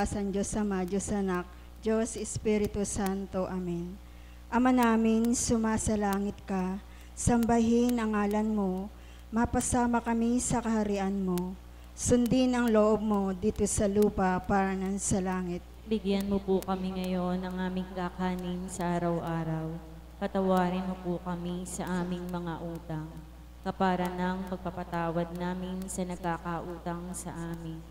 San Diyos Ama, Diyos Anak, Diyos Espiritu Santo. Amen. Ama namin, sumasalangit ka, sambahin ang ngalan mo, mapasama kami sa kaharian mo. Sundin ang loob mo dito sa lupa para nan sa langit. Bigyan mo po kami ngayon ng aming kakanin sa araw-araw. Patawarin mo po kami sa aming mga utang, kapara ng pagpapatawad namin sa nagkakautang sa amin.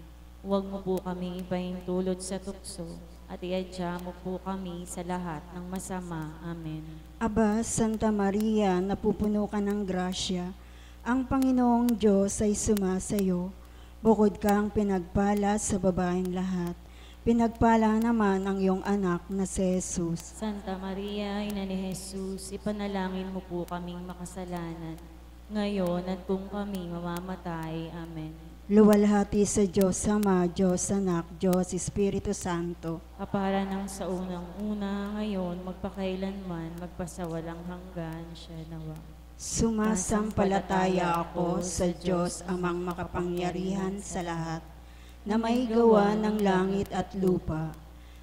Huwag mo po kami ipahintulot sa tukso at iadya mo po kami sa lahat ng masama. Amen. Aba, Santa Maria, napupuno ka ng grasya, ang Panginoong Diyos ay sumasayo. Bukod kang pinagpala sa babaeng lahat, pinagpala naman ang iyong anak na si Jesus. Santa Maria, Ina ni Jesus, ipanalangin mo po kaming makasalanan, ngayon at kung kami mamamatay. Amen. Luwalhati sa Diyos Ama, Diyos Anak, Diyos Espiritu Santo. Kapara ng sa unang-una, ngayon, magpakailanman, magpasawalang hanggan, siya nawa. Sumasampalataya ako sa Diyos Amang makapangyarihan sa lahat, na may gawa ng langit at lupa.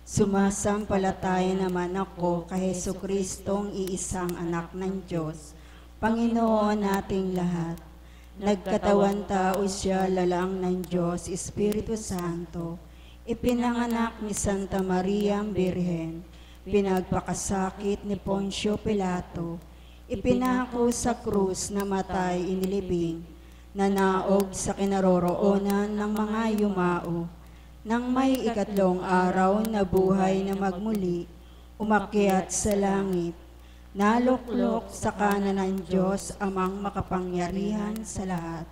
Sumasampalataya naman ako kay Jesucristong iisang anak ng Diyos, Panginoon nating lahat. Nagkatawan tao siya, lalang ng Diyos, Espiritu Santo. Ipinanganak ni Santa Maria ang Birhen, pinagpakasakit ni Poncio Pilato, ipinako sa krus, namatay, inilibing, nanaog sa kinaroroonan ng mga yumao. Nang may ikatlong araw na buhay na magmuli, umakyat sa langit, naluklok sa kanan ng Diyos Amang makapangyarihan sa lahat.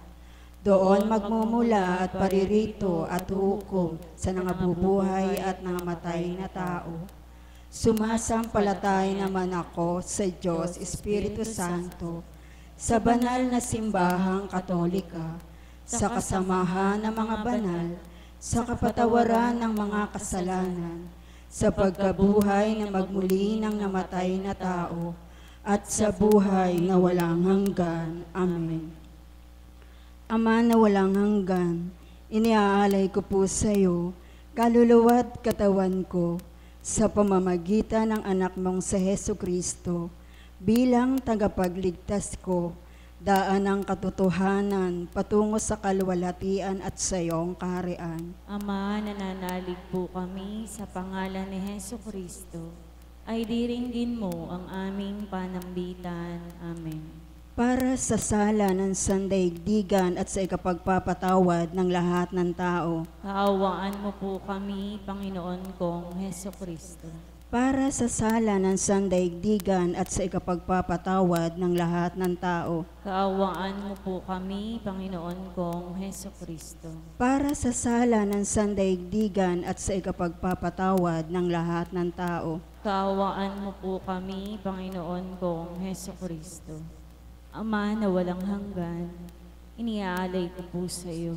Doon magmumula at paririto at hukom sa nangabubuhay at nangamatay na tao. Sumasampalatay naman ako sa Diyos Espiritu Santo, sa banal na simbahang katolika, sa kasamahan ng mga banal, sa kapatawaran ng mga kasalanan, sa pagkabuhay na magmuli ng namatay na tao, at sa buhay na walang hanggan. Amen. Ama na walang hanggan, iniaalay ko po sa iyo, kaluluwa't katawan ko, sa pamamagitan ng anak mong sa Jesucristo, bilang tagapagligtas ko, daan ng katotohanan patungo sa kaluwalhatian at sa iyong kaharian. Ama, nananalig po kami sa pangalan ni Jesucristo, ay diringgin mo ang aming panambitan. Amen. Para sa sala ng sandaigdigan at sa ikapagpapatawad ng lahat ng tao. Kaawaan mo po kami, Panginoon kong Jesucristo. Para sa sala ng sandaigdigan at sa ikapagpapatawad ng lahat ng tao. Kaawaan mo po kami, Panginoon kong Jesucristo. Para sa sala ng sandaigdigan at sa ikapagpapatawad ng lahat ng tao. Kaawaan mo po kami, Panginoon kong Jesucristo. Ama na walang hanggan, iniaalay ko po sa iyo,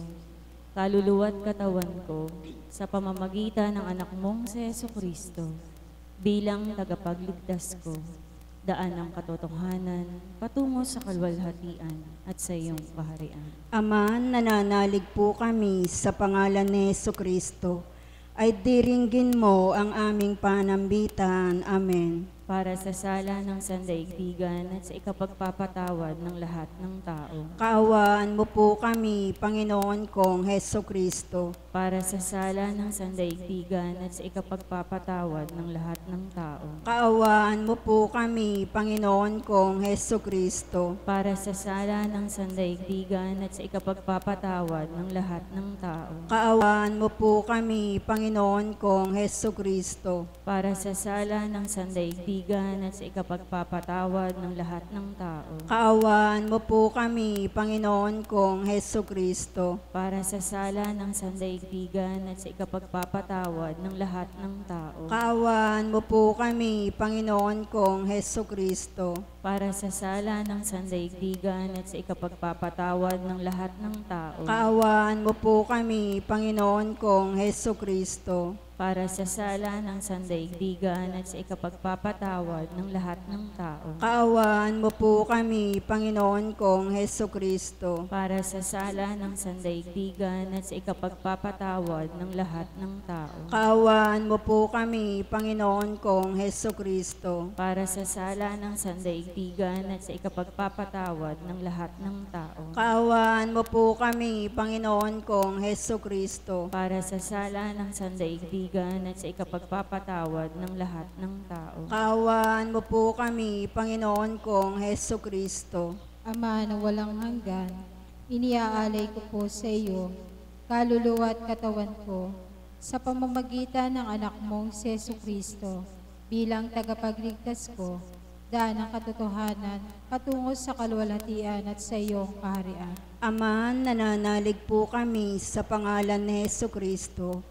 kaluluwa't katawan ko, sa pamamagitan ng anak mong si Jesucristo, bilang tagapagligtas ko, daan ng katotohanan, patungo sa kaluwalhatian at sa iyong kaharian. Ama, nananalig po kami sa pangalan ni Jesucristo, ay diringgin mo ang aming panambitan. Amen. Para sa sala ng sandaigdigan at sa ikapagpapatawad ng lahat ng tao. Kaawaan mo po kami, Panginoon kong Jesucristo. Para sa sala ng sandaigdigan at sa ikapagpapatawad ng lahat ng tao. Kaawaan mo po kami, Panginoon kong Jesucristo. Para sa sala ng sandaigdigan at sa ikapagpapatawad ng lahat ng tao. Kaawaan mo po kami, Panginoon kong Jesucristo. Para sa sala ng sandaigdigan at sa ikapagpapatawad ng lahat ng tao. Kaawaan mo po kami, Panginoon kong Jesucristo. Para sa sala ng sandaigdigan at sa ikapagpapatawad ng lahat ng tao. Kaawaan mo po kami, Panginoon kong Jesucristo. Para sa sala ng sandaigdigan at sa ikapagpapatawad ng lahat ng tao. Kaawaan mo po kami, Panginoon kong Jesucristo. para sa sala ng sandaigdigan at sa ikapagpapatawad ng lahat ng tao. Kaawaan mo po kami, Panginoon kong Heso Kristo. Para sa sala ng sandaigdigan at sa ikapagpapatawad ng lahat ng tao. Kaawaan mo po kami, Panginoon kong Heso Kristo. Para sa sala ng sandaigdigan at sa ikapagpapatawad ng lahat ng tao. Kaawaan mo po kami, Panginoon kong Heso Kristo. Para sa sala ng sandaigdigan at sa ikapagpapatawad ng lahat ng tao. Kaawaan mo po kami, Panginoon kong Heso Kristo. Ama na walang hanggan, iniaalay ko po sa iyo, kaluluwa at katawan ko, sa pamamagitan ng anak mong si Heso Kristo, bilang tagapagligtas ko, daan ng katotohanan, patungo sa kaluwalhatian at sa iyong kaharian. Ama, nananalig po kami sa pangalan ni Heso Kristo,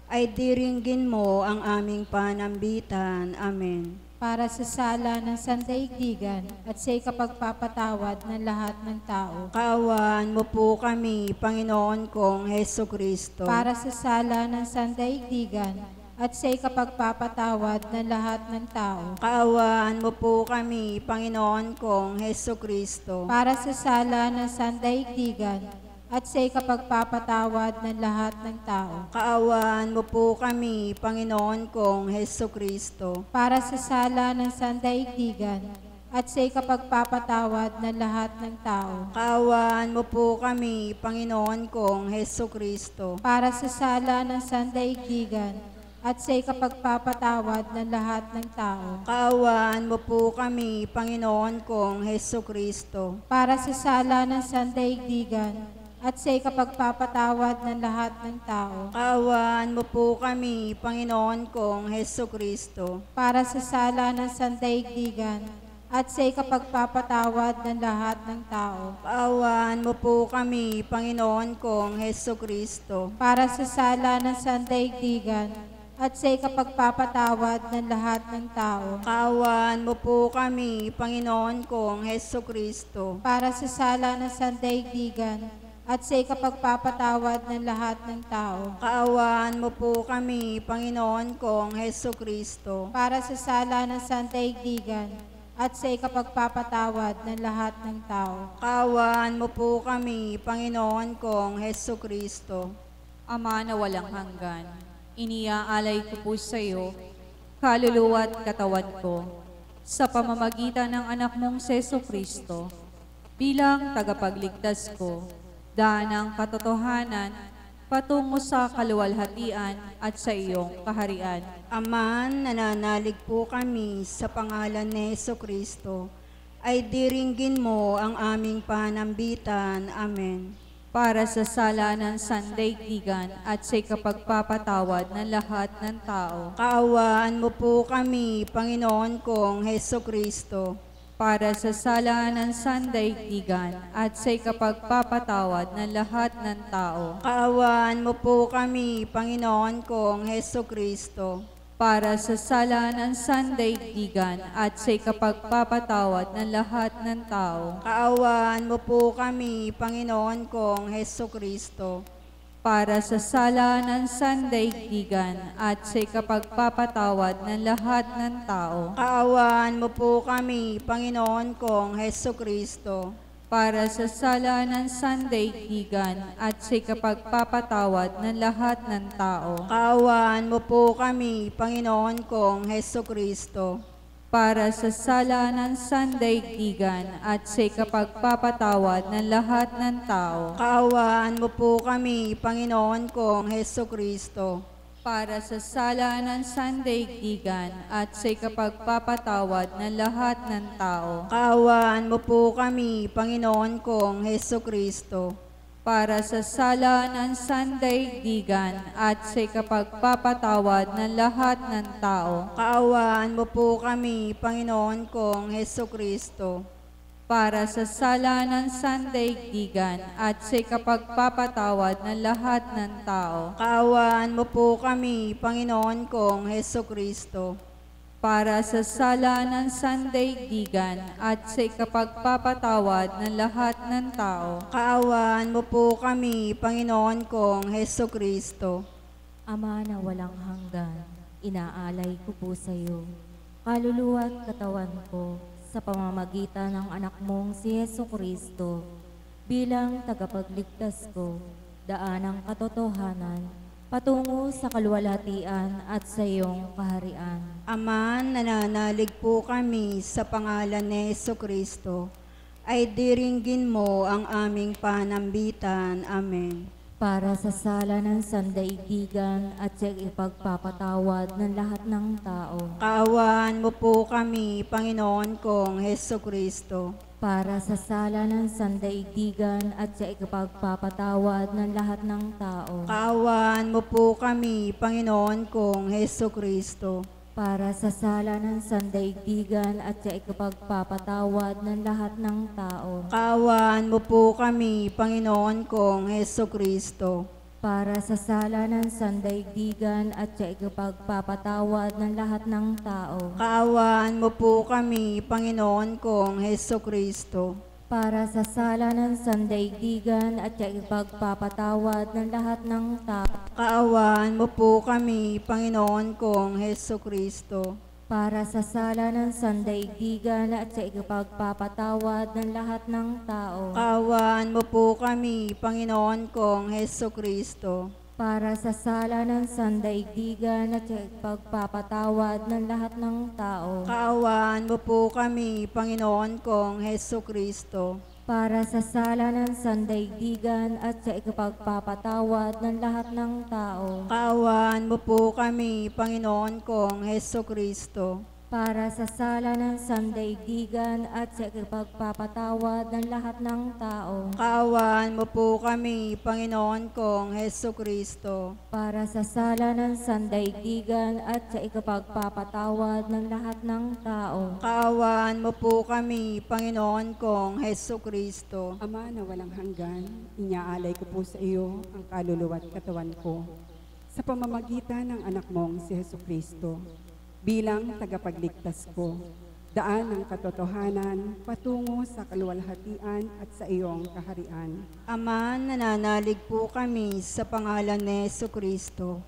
ay diringgin mo ang aming panambitan. Amen. Para sa sala ng sandaigdigan at sa ikapagpapatawad ng lahat ng tao. Kaawaan mo po kami, Panginoon kong Heso Kristo. Para sa sala ng sandaigdigan at sa ikapagpapatawad ng lahat ng tao. Kaawaan mo po kami, Panginoon kong Heso Kristo. Para sa sala ng sandaigdigan at sa ikapagpapatawad ng lahat ng tao. Kaawaan mo po kami, Panginoon kong Heso Kristo. Para sa sala ng sandaigdigan at sa ikapagpapatawad ng lahat ng tao. Kaawaan mo po kami, Panginoon kong Heso Kristo. Para sa sala ng sandaigdigan at sa ikapagpapatawad ng lahat ng tao. Kaawaan mo po kami, Panginoon kong Heso Kristo. Para sa sala ng sandaigdigan at sa ikapagpapatawad ng lahat ng tao. Kaawaan mo po kami, Panginoon kong Heso Kristo. Para sa sala ng sandaigdigan at sa ikapagpapatawad ng lahat ng tao. Kaawaan mo po kami, Panginoon kong Heso Kristo. Para sa sala ng sandaigdigan at sa ikapagpapatawad ng lahat ng tao. Kaawaan mo po kami, Panginoon kong Heso Kristo. Para sa sala ng sandaigdigan at sa ikapagpapatawad ng lahat ng tao. Kaawaan mo po kami, Panginoon kong Heso Kristo. Para sa sala ng sandaigdigan at sa ikapagpapatawad ng lahat ng tao. Kaawaan mo po kami, Panginoon kong Heso Kristo. Ama na walang hanggan, iniaalay ko po sa iyo, kaluluwa at katawan ko, sa pamamagitan ng anak mong si Heso Kristo, bilang tagapagligtas ko, daan ng katotohanan, patungo sa kaluwalhatian at sa iyong kaharian. Ama, nananalig po kami sa pangalan ni Heso Kristo, ay diringgin mo ang aming panambitan. Amen. Para sa sala ng sandaigdigan at sa ikapagpapatawad ng lahat ng tao. Kaawaan mo po kami, Panginoon kong Heso Kristo. Para sa sala ng sandaigdigan at sa ikapagpapatawad ng lahat ng tao. Kaawaan mo po kami, Panginoon kong Heso Kristo. Para sa sala ng sandaigdigan at sa ikapagpapatawad ng lahat ng tao. Kaawaan mo po kami, Panginoon kong Heso Kristo. Para sa sala ng sandaigdigan at sa ikapagpapatawad ng lahat ng tao. Kaawaan mo po kami, Panginoon kong Heso Kristo. Para sa sala ng sandaigdigan at sa ikapagpapatawad ng lahat ng tao. Kaawaan mo po kami, Panginoon kong Heso Kristo. Para sa sala ng sandaigdigan at sa ikapagpapatawad ng lahat ng tao. Kaawaan mo po kami, Panginoon kong Heso Kristo. Para sa sala ng sandaigdigan at sa ikapagpapatawad ng lahat ng tao. Kaawaan mo po kami, Panginoon kong Heso Kristo. Para sa sala ng sandaigdigan at sa ikapagpapatawad ng lahat ng tao. Kaawaan mo po kami, Panginoon kong Heso Kristo. Para sa sala ng sandaigdigan at sa ikapagpapatawad ng lahat ng tao. Kaawaan mo po kami, Panginoon kong Heso Kristo. Para sa sala ng sandaigdigan at sa ikapagpapatawad ng lahat ng tao. Kaawaan mo po kami, Panginoon kong Heso Kristo. Ama na walang hanggan, inaalay ko po sa iyo, kaluluwa at katawan ko sa pamamagitan ng anak mong si Jesucristo bilang tagapagligtas ko, daan ng katotohanan, patungo sa kaluwalhatian at sa iyong kaharian. Ama, nananalig po kami sa pangalan ni Jesucristo, ay diringgin mo ang aming panambitan. Amen. Para sa sala ng sandaigdigan at sa ipagpapatawad ng lahat ng tao. Kaawaan mo po kami, Panginoon kong Jesucristo. Para sa sala ng sandaigdigan at sa ipagpapatawad ng lahat ng tao. Kaawaan mo po kami, Panginoon kong Jesucristo. Para sa sala ng sandaigdigan at sa ikapagpapatawad ng lahat ng tao. Kaawaan mo po kami, Panginoon kong Jesucristo. Para sa sala ng sandaigdigan at sa ikapagpapatawad ng lahat ng tao. Kaawaan mo po kami, Panginoon kong Jesucristo. Para sa sala ng sandaigdigan at sa ipagpapatawad ng lahat ng tao. Kaawaan mo po kami, Panginoon kong Jesucristo. Para sa sala ng sandaigdigan at sa ipagpapatawad ng lahat ng tao. Kaawaan mo po kami, Panginoon kong Jesucristo. Para sa sala ng sandaigdigan at sa ipagpapatawad ng lahat ng tao. Kaawaan mo po kami, Panginoon kong Jesucristo. Para sa sala ng sandaigdigan at sa ikapagpapatawad ng lahat ng tao. Kaawaan mo po kami, Panginoon kong Jesucristo. Para sa sala ng sandaigdigan at sa ikapagpapatawad ng lahat ng tao. Kaawaan mo po kami, Panginoon kong Jesucristo. Para sa sala ng sandaigdigan at sa ikapagpapatawad ng lahat ng tao. Kaawaan mo po kami, Panginoon kong Jesucristo. Ama na walang hanggan, inyaalay ko po sa iyo ang kaluluwa at katawan ko sa pamamagitan ng anak mong si Jesucristo bilang tagapagligtas ko, daan ng katotohanan patungo sa kaluwalhatian at sa iyong kaharian. Ama, nananalig po kami sa pangalan ni Jesucristo,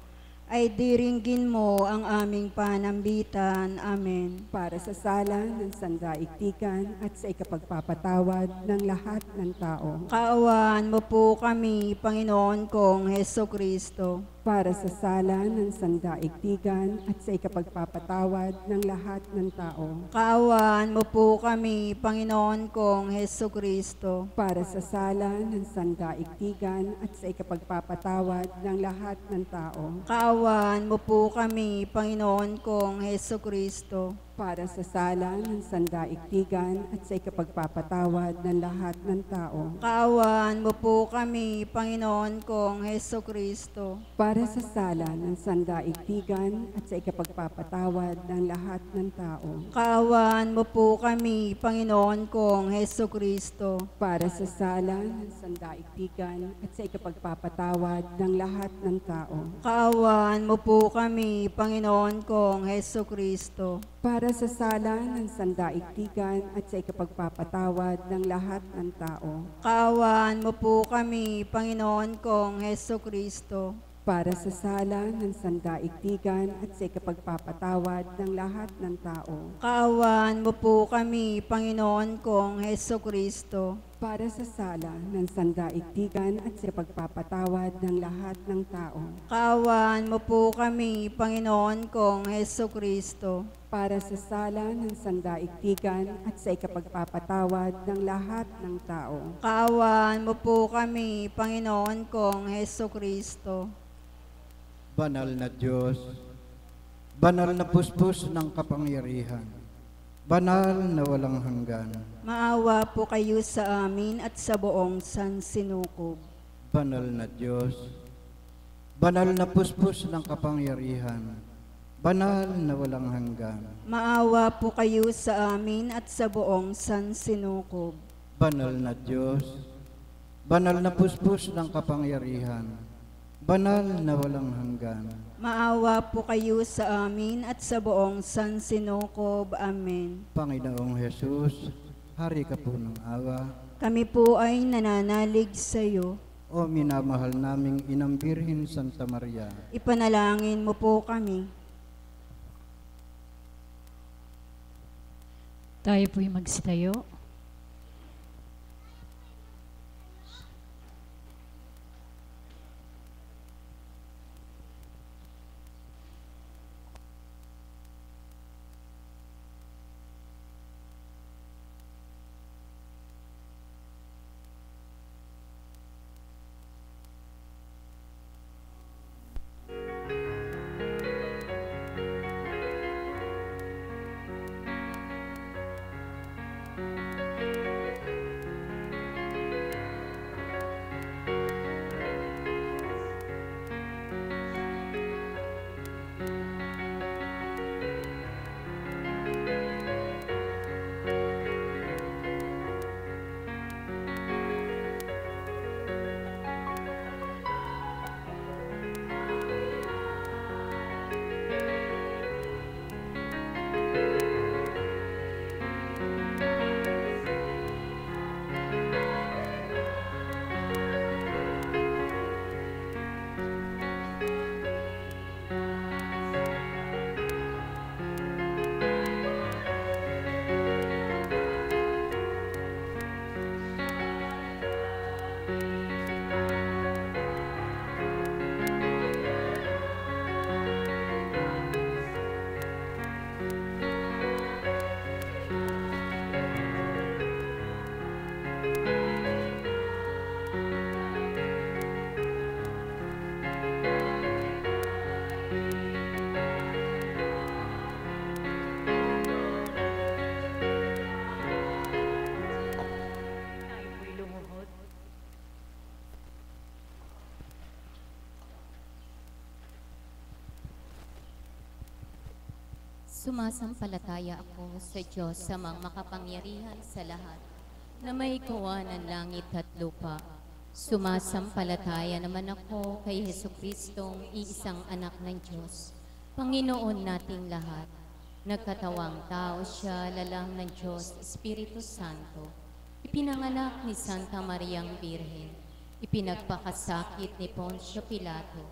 ay diringgin mo ang aming panambitan. Amen. Para sa sala ng sandaigdigan at sa ikapagpapatawad ng lahat ng tao. Kaawaan mo po kami, Panginoon kong Jesucristo. Para sa sala ng sandaigdigan at sa ikapagpapatawad ng lahat ng tao. Kaawaan mo po kami, Panginoon kong Jesucristo. Para sa sala ng sandaigdigan at sa ikapagpapatawad ng lahat ng tao. Kaawaan mo po kami, Panginoon kong Jesucristo. Para sa sala ng sandaigdigan at sa ikapagpapatawad ng lahat ng tao. Kaawaan mo po kami, Panginoon kong Jesucristo. Para sa sala ng sandaigdigan at sa ikapagpapatawad ng lahat ng tao. Kaawaan mo po kami, Panginoon kong Jesucristo. Para sa sala ng sandaigdigan at sa ikapagpapatawad ng lahat ng tao. Kaawaan mo po kami, Panginoon kong Jesucristo. Para sa sala ng sandaigdigan at sa ikapagpapatawad ng lahat ng tao. Kaawaan mo po kami, Panginoon kong Jesucristo. Para sa sala ng sandaigdigan at sa ikapagpapatawad ng lahat ng tao. Kaawaan mo po kami, Panginoon kong Jesucristo. Para sa sala ng sandaigdigan at sa ikapagpapatawad ng lahat ng tao. Kaawaan mo po kami, Panginoon kong Jesucristo. Para sa sala ng sandaigdigan at sa ikapagpapatawad ng lahat ng tao. Kaawaan mo po kami, Panginoon kong Jesucristo. Banal na Diyos, banal na puspos ng kapangyarihan, banal na walang hanggan. Maawa po kayo sa amin at sa buong sansinukob. Banal na Diyos, banal na puspos ng kapangyarihan, banal na walang hanggan. Maawa po kayo sa amin at sa buong sansinukob. Banal na Diyos, banal na puspos ng kapangyarihan, banal na walang hanggan. Maawa po kayo sa amin at sa buong sansinukob. Amen. Panginoong Jesus, Hari ka po ng awa. Kami po ay nananalig sa iyo. O minamahal naming Inang Birhen Santa Maria, Ipanalangin mo po kami. Tayo po'y magsitayo. Sumasampalataya ako sa Diyos sa mga makapangyarihan sa lahat, na may gawa ng langit at lupa. Sumasampalataya naman ako kay Jesucristong iisang anak ng Diyos, Panginoon nating lahat. Nagkatawang tao siya, lalang ng Diyos, Espiritu Santo. Ipinanganak ni Santa Mariang Birhen. Ipinagpakasakit ni Poncio Pilato.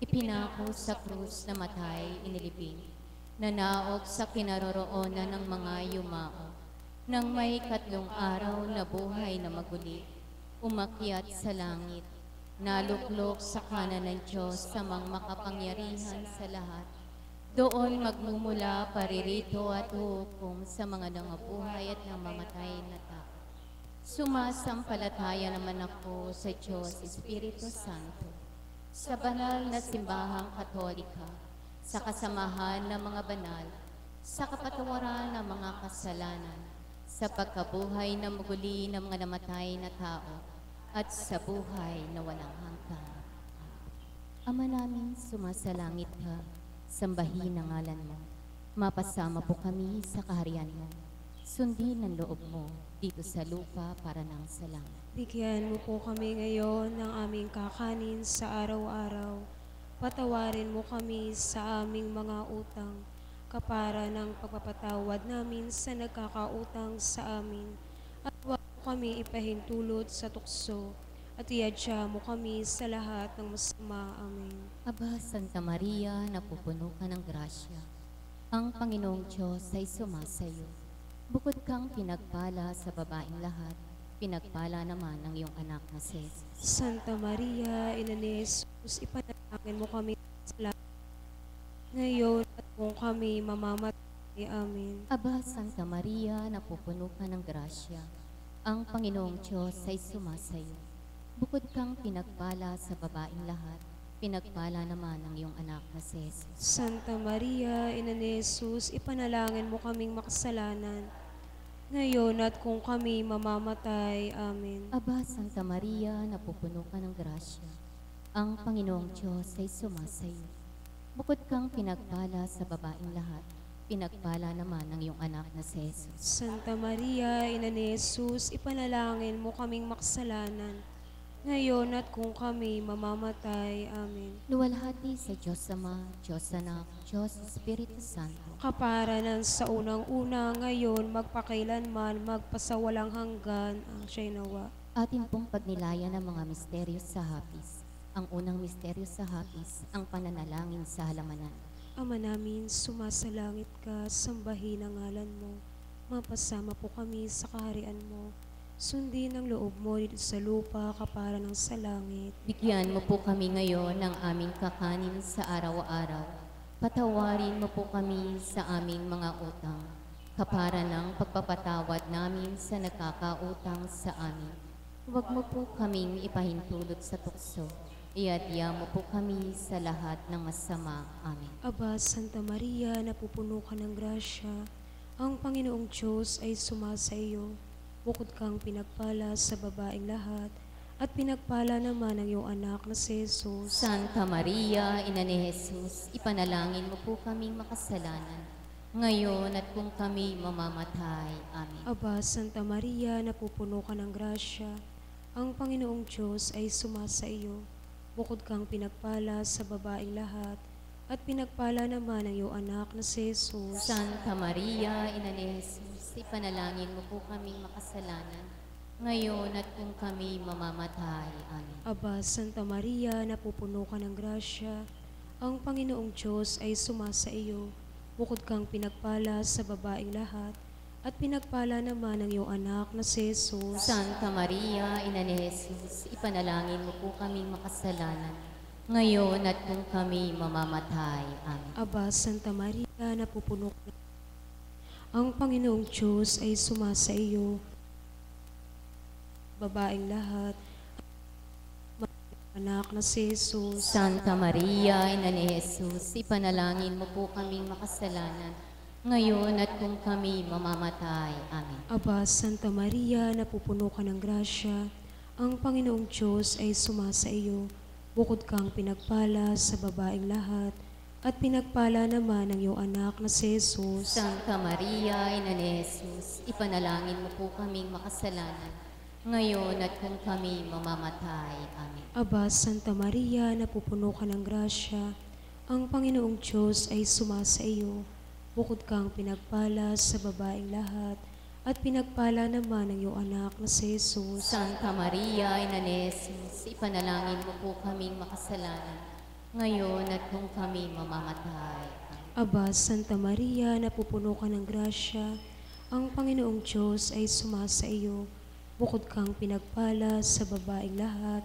Ipinako sa krus na matay, inilibing. Nanaog sa kinaroroonan ng mga yumao. Nang may 3 araw na buhay na maguli, umakyat sa langit, naluklok sa kanan ng Diyos sa mga makapangyarihan sa lahat. Doon magmumula paririto at hukom sa mga nangabuhay at namamatay na tao. Sumasampalataya naman ako sa Diyos Espiritu Santo, sa banal na simbahang Katolika, sa kasamahan ng mga banal, sa kapatawaran ng mga kasalanan, sa pagkabuhay na muli ng mga namatay na tao, at sa buhay na walang hanggan. Ama namin, sumasalangit ka, sambahin ang ngalan mo. Mapasama po kami sa kaharian mo. Sundin ang loob mo dito sa lupa para nang sa langit. Bigyan mo po kami ngayon ng aming kakanin sa araw-araw. Patawarin mo kami sa aming mga utang, kapara ng pagpapatawad namin sa nagkakautang sa amin. At huwag mo kami ipahintulot sa tukso, at iadya mo kami sa lahat ng masama. Amen. Aba, Santa Maria, napupuno ka ng grasya. Ang Panginoong Diyos ay sumasayo. Bukod kang pinagpala sa babaeng lahat, pinagpala naman ang iyong anak na si Jesus. Santa Maria, Ina ni Jesus, ipanalangin mo kami sa lahat, ngayon at kung kami mamamatay. Amen. Aba, Santa Maria, napupuno ka ng grasya. Ang Panginoong Diyos ay sumasayo. Bukod kang pinagpala sa babaeng lahat, pinagpala naman ang iyong anak na si Jesus. Santa Maria, Ina ni Jesus, ipanalangin mo kaming makasalanan, ngayon at kung kami mamamatay. Amen. Aba, Santa Maria, napupuno ka ng grasya. Ang Panginoong Diyos ay sumasayo. Bukod kang pinagpala sa babaeng lahat, pinagpala naman ang iyong anak na si Jesus. Santa Maria, Ina ni Jesus, ipanalangin mo kaming makasalanan, ngayon at kung kami mamamatay. Amen. Luwalhati sa Diyos Ama, Diyos Anak, Diyos Espiritu Santo. Kapara ng sa unang-una, ngayon, magpakailanman, magpasawalang hanggan, ang siya'y nawa. Atin pong pagnilayan ng mga misteryo sa hapis. Ang unang misteryo sa hapis, ang pananalangin sa halamanan. Ama namin, sumasalangit ka, sambahin ang ngalan mo. Mapasama po kami sa kaharian mo. Sundin ang loob mo dito sa lupa kapara ng sa langit. Bigyan mo po kami ngayon ng aming kakanin sa araw-araw. Patawarin mo po kami sa aming mga utang, kapara ng pagpapatawad namin sa nagkakautang sa amin. Huwag mo po kaming ipahintulot sa tukso. Iadya mo po kami sa lahat ng masama. Amen. Aba, Santa Maria, napupuno ka ng grasya. Ang Panginoong Diyos ay sumasa iyo. Bukod kang pinagpala sa babaeng lahat, at pinagpala naman ang iyong anak na si Jesus. Santa Maria, Ina ni Jesus, ipanalangin mo po kaming makasalanan, ngayon at kung kami mamamatay. Amen. Aba, Santa Maria, napupuno ka ng grasya. Ang Panginoong Diyos ay sumasa iyo. Bukod kang pinagpala sa babaeng lahat, at pinagpala naman ang iyong anak na si Jesus. Santa Maria, Ina ni Jesus, ipanalangin mo po kaming makasalanan, ngayon at kung kami mamamatay. Amen. Aba, Santa Maria, napupuno ka ng grasya. Ang Panginoong Diyos ay sumasa iyo. Bukod kang pinagpala sa babaeng lahat, at pinagpala naman ang iyong anak na si Jesus. Santa Maria, Ina ni Jesus, ipanalangin mo po kaming makasalanan, ngayon at kung kami mamamatay. Amen. Aba, Santa Maria, napupuno ka. Ang Panginoong Diyos ay sumasa iyo. Babaeng lahat, anak na si Jesus. Santa Maria, Ina ni Jesus, ipanalangin mo po kaming makasalanan, ngayon at kung kami mamamatay. Amen. Aba, Santa Maria, napupuno ka ng grasya. Ang Panginoong Diyos ay sumasa iyo. Bukod kang pinagpala sa babaeng lahat, at pinagpala naman ang iyong anak na si Jesus. Santa Maria, Ina ni Jesus, ipanalangin mo po kaming makasalanan, ngayon at kung kami mamamatay. Amen. Aba, Santa Maria, napupuno ka ng grasya. Ang Panginoong Diyos ay sumasa iyo. Bukod kang pinagpala sa babaeng lahat, at pinagpala naman ang iyong anak na si Jesus. Santa Maria, Ina ni Jesus, ipanalangin mo po kaming makasalanan, ngayon at kung kami mamamatay. Amen. Aba, Santa Maria, napupuno ka ng grasya. Ang Panginoong Diyos ay sumasa iyo. Bukod kang pinagpala sa babaeng lahat,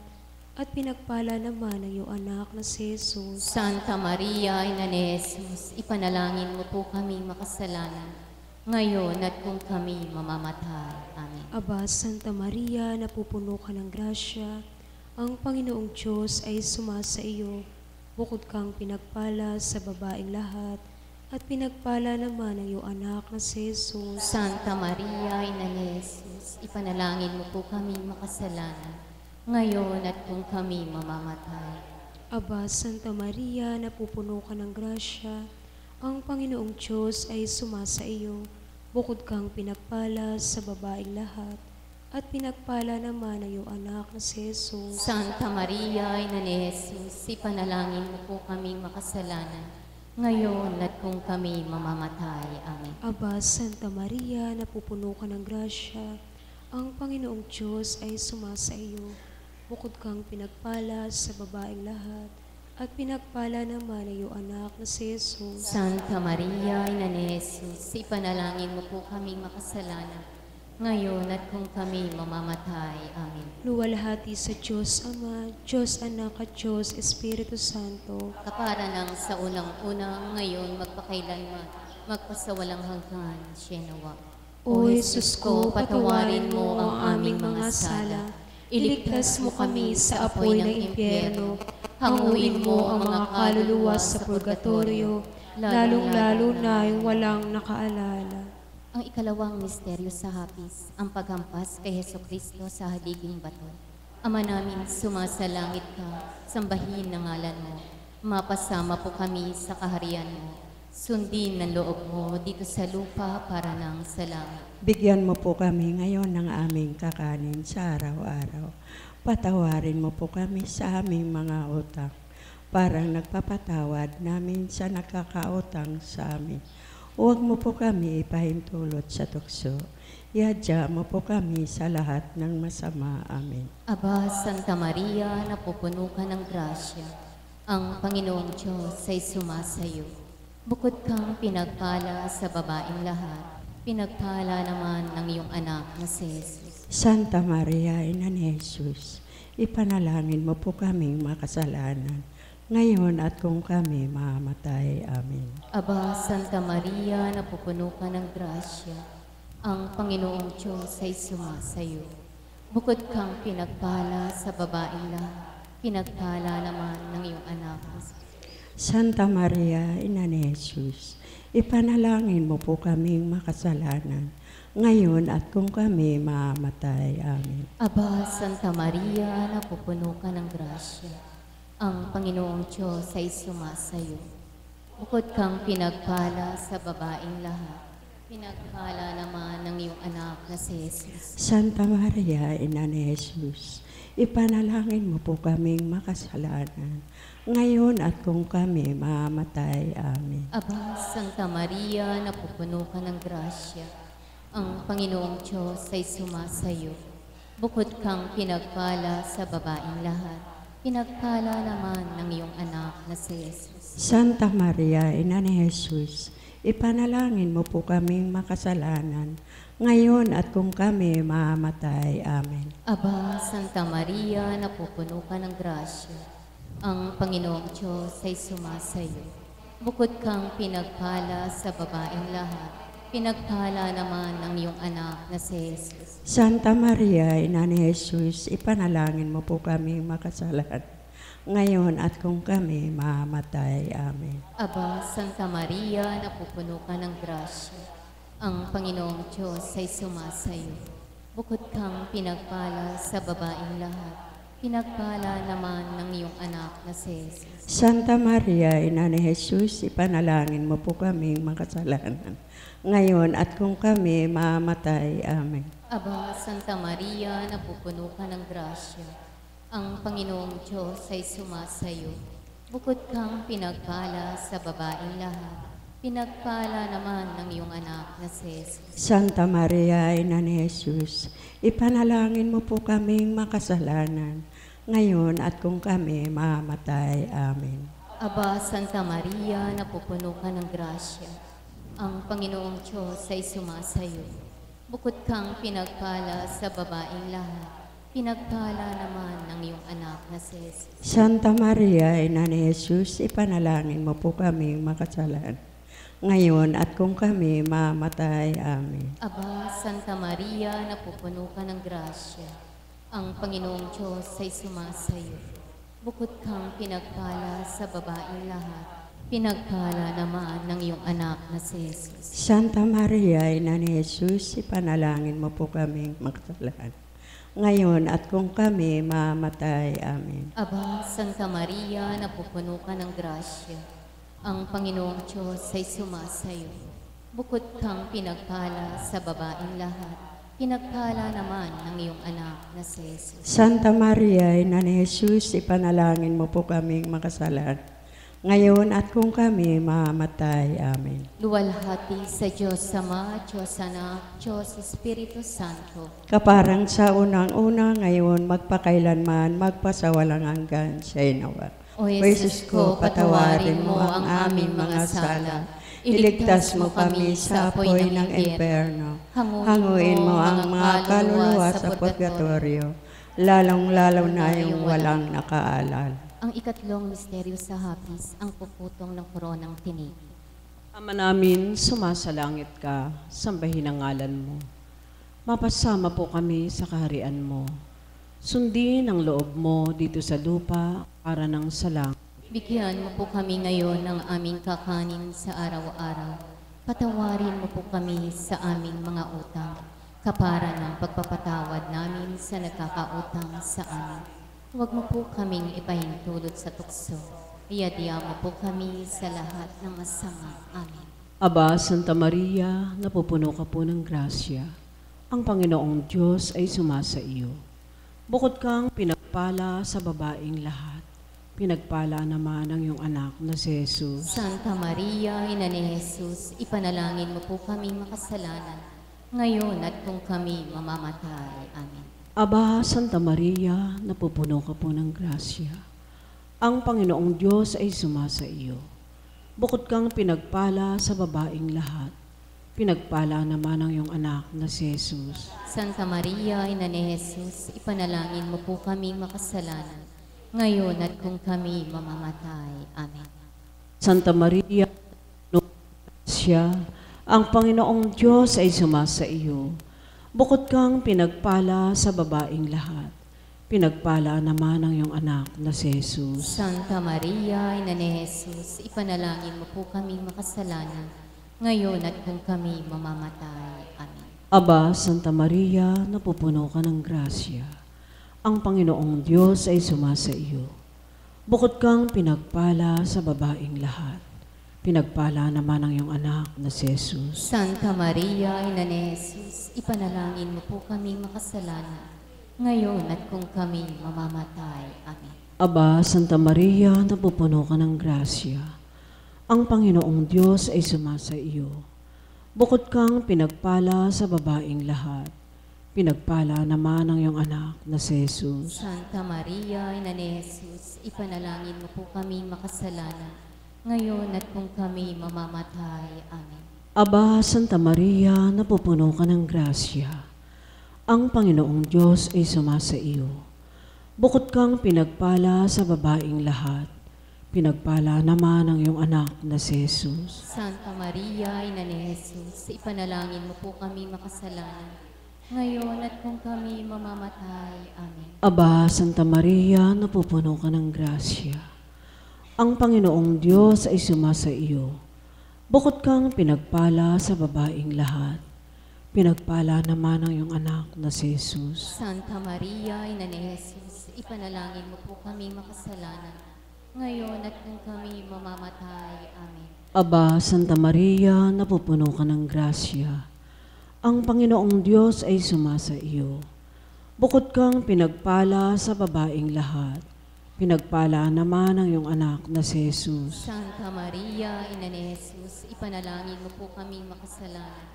at pinagpala naman ang iyong anak na si Jesus. Santa Maria, Ina ni Jesus, ipanalangin mo po kaming makasalanan, ngayon at kung kami mamamatay. Amen. Aba, Santa Maria, napupuno ka ng grasya. Ang Panginoong Diyos ay sumasa iyo. Bukod kang pinagpala sa babaeng lahat, at pinagpala naman ang iyong anak na si Jesus. Santa Maria, Ina ni Jesus, ipanalangin mo po kaming makasalanan, ngayon at kung kami mamamatay. Aba, Santa Maria, napupuno ka ng grasya. Ang Panginoong Diyos ay sumasa iyo. Bukod kang pinagpala sa babaeng lahat, at pinagpala naman ang iyong anak na si Jesus. Santa Maria, Ina ni Jesus, ipanalangin mo po kaming makasalanan, ngayon at kung kami mamamatay. Amen. Aba, Santa Maria, napupuno ka ng grasya. Ang Panginoong Diyos ay sumasa iyo. Bukod kang pinagpala sa babaeng lahat, at pinagpala naman ang iyong anak na si Jesus. Santa Maria, Ina ni Jesus, ipanalangin mo po kaming makasalanan, ngayon at kung kami mamamatay. Amen. Luwalhati sa Diyos Ama, Diyos Anak at Diyos Espiritu Santo, Kapara ng sa unang-unang, ngayon magpakailanman, magpasawalang hanggan. Siyanawa. O Jesus ko, patawarin mo ang aming mga sala. Iligtas mo kami sa apoy ng impyerno. Hanguin mo ang mga kaluluwa sa purgatorio, lalong-lalo na yung walang nakaalala. Ang ikalawang misteryo sa hapis, ang paghampas kay Hesukristo sa haliging bato. Ama namin, sumasalangit ka, sambahin ang ngalan mo. Mapasama po kami sa kaharian mo. Sundin ang loob mo dito sa lupa para ng sa langit. Bigyan mo po kami ngayon ng aming kakanin sa araw-araw. Patawarin mo po kami sa aming mga utang, parang nagpapatawad namin sa nakakautang sa amin. Huwag mo po kami ipahintulot sa tukso. Iadya mo po kami sa lahat ng masama. Amen. Aba, Santa Maria, napupuno ka ng grasya. Ang Panginoong Diyos ay sumasayo. Bukod kang pinagpala sa babaeng lahat, pinagpala naman ng iyong anak na si Jesus. Santa Maria, Ina ni Jesus, ipanalangin mo po kaming makasalanan, ngayon at kung kami mamatay. Amen. Aba, Santa Maria, napupuno ka ng grasya. Ang Panginoong Diyos ay sumasayo. Bukod kang pinagpala sa babaeng lahat, pinagpala naman ng iyong anak. Santa Maria, Ina ni Jesus, ipanalangin mo po kaming makasalanan, ngayon at kung kami mamatay. Amen. Aba, Santa Maria, napupuno ka ng grasya. Ang Panginoong Diyos ay sumasayo. Bukod kang pinagpala sa babaeng lahat, pinagpala naman ng iyong anak na si Jesus. Santa Maria, Ina ni Jesus, ipanalangin mo po kaming makasalanan, ngayon at kung kami mamatay. Amen. Aba, Santa Maria, napupuno ka ng grasya. Ang Panginoong Diyos ay sumasayo. Bukod kang pinagpala sa babaeng lahat, pinagpala naman ng iyong anak na si Jesus. Santa Maria, Ina ni Jesus, ipanalangin mo po kaming makasalanan, ngayon at kung kami mamatay. Amen. Aba, Santa Maria, napupuno ka ng grasya. Ang Panginoong Diyos ay sumasayo. Bukod kang pinagpala sa babaeng lahat, pinagpala naman ng iyong anak na si Jesus. Santa Maria, Ina ni Jesus, ipanalangin mo po kaming makasalanan, ngayon at kung kami mamatay. Amen. Aba, Santa Maria, napupuno ka ng grasya. Ang Panginoong Diyos ay sumasayo. Bukod kang pinagpala sa babaeng lahat, pinagpala naman ng iyong anak na si Jesus. Santa Maria, Ina ni Jesus, ipanalangin mo po kaming makasalanan, ngayon at kung kami mamatay. Amen. Aba, Santa Maria, napupuno ka ng grasya. Ang Panginoong Diyos ay sumasayo. Bukod kang pinagpala sa babaeng lahat, pinagpala naman ng iyong anak na si Jesus. Santa Maria, Ina ni Jesus, ipanalangin mo po kaming makasalanan, ngayon at kung kami mamatay. Amen. Aba, Santa Maria, napupuno ka ng grasya. Ang Panginoong Diyos ay sumasayo. Bukod kang pinagpala sa babaeng lahat, pinagpala naman ng iyong anak na si Jesus. Santa Maria, Ina ni Jesus, ipanalangin mo po kaming makasalanan, ngayon at kung kami mamatay. Amen. Aba, Santa Maria, napupuno ka ng grasya. Ang Panginoong Diyos ay sumasayo. Bukod kang pinagpala sa babaeng lahat, pinagpala naman ng iyong anak na si Jesus. Santa Maria, Ina ni Jesus, ipanalangin mo po kaming makasalanan, ngayon at kung kami mamatay. Amen. Aba, Santa Maria, napupuno ka ng grasya. Ang Panginoong Diyos ay sumasayo. Bukod kang pinagpala sa babaeng lahat, pinagpala naman ng iyong anak na si Jesus. Santa Maria, Ina ni Jesus, ipanalangin mo po kaming makasalanan, ngayon at kung kami mamatay. Amen. Luwalhati sa Diyos Ama, Diyos Anak, Diyos Espiritu Santo. Kaparang sa unang-una, ngayon, magpakailanman, magpasawalang hanggan. Siya'y nawa. O Jesus ko, patawarin mo ang aming mga sala. Iligtas mo kami sa apoy ng impyerno. Hanguin mo ang mga kaluluwa sa purgatorio, lalong-lalaw na yung walang nakaalala. Ang ikatlong misteryo sa hapis, ang puputong ng koronang tinig. Ama namin, sumasalangit ka, sambahin ang ngalan mo. Mapasama po kami sa kaharian mo. Sundin ang loob mo dito sa lupa para ng sa langit. Bigyan mo po kami ngayon ng aming kakanin sa araw-araw. Patawarin mo po kami sa aming mga utang, kapara ng pagpapatawad namin sa nagkakautang sa amin. Huwag mo po kaming ipahintulot sa tukso. Iadya mo po kami sa lahat ng masama. Amen. Aba, Santa Maria, napupuno ka po ng grasya. Ang Panginoong Diyos ay sumasa iyo. Bukod kang pinagpala sa babaeng lahat, pinagpala naman ang iyong anak na si Jesus. Santa Maria, Ina ni Jesus, ipanalangin mo po kami makasalanan, ngayon at kung kami mamamatay. Amen. Aba, Santa Maria, napupuno ka po ng grasya. Ang Panginoong Diyos ay sumasa iyo. Bukod kang pinagpala sa babaing lahat, pinagpala naman ang iyong anak na si Jesus. Santa Maria, Ina ni Jesus, ipanalangin mo po kami makasalanan, ngayon at kung kami mamamatay. Amen. Santa Maria, siya, ang Panginoong Diyos ay sumasa iyo. Bukod kang pinagpala sa babaing lahat, pinagpala naman ang iyong anak na si Jesus. Santa Maria, Ina ni Jesus, ipanalangin mo po kami makasalanan, ngayon at kung kami mamamatay. Amen. Aba, Santa Maria, napupuno ka ng grasya. Ang Panginoong Diyos ay sumasa iyo. Bukod kang pinagpala sa babaing lahat, pinagpala naman ang iyong anak na si Jesus. Santa Maria, Ina ni Jesus, ipanalangin mo po kami makasalanan, ngayon at kung kami mamamatay. Amen. Aba, Santa Maria, napupuno ka ng grasya. Ang Panginoong Diyos ay sumasa iyo. Bukod kang pinagpala sa babaing lahat, pinagpala naman ang iyong anak na si Jesus. Santa Maria, Ina ni Jesus, ipanalangin mo po kami makasalanan, ngayon at kung kami mamamatay. Amen. Aba, Santa Maria, napupuno ka ng grasya. Ang Panginoong Diyos ay sumasa iyo. Bukod kang pinagpala sa babaing lahat, pinagpala naman ang iyong anak na si Jesus. Santa Maria, Ina ni Jesus, ipanalangin mo po kami makasalanan, ngayon at kung kami mamamatay. Amen. Aba, Santa Maria, napupuno ka ng grasya. Ang Panginoong Diyos ay sumasa iyo. Bukod kang pinagpala sa babaing lahat, pinagpala naman ang iyong anak na si Jesus. Santa Maria, Ina ni Jesus, ipanalangin mo po kami makasalanan, ngayon at kung kami mamamatay. Amen. Aba, Santa Maria, napupuno ka ng grasya. Ang Panginoong Diyos ay sumasa iyo. Bukod kang pinagpala sa babaing lahat, pinagpala naman ang iyong anak na si Jesus. Santa Maria, Ina ni Jesus, ipanalangin mo po kami makasalanan,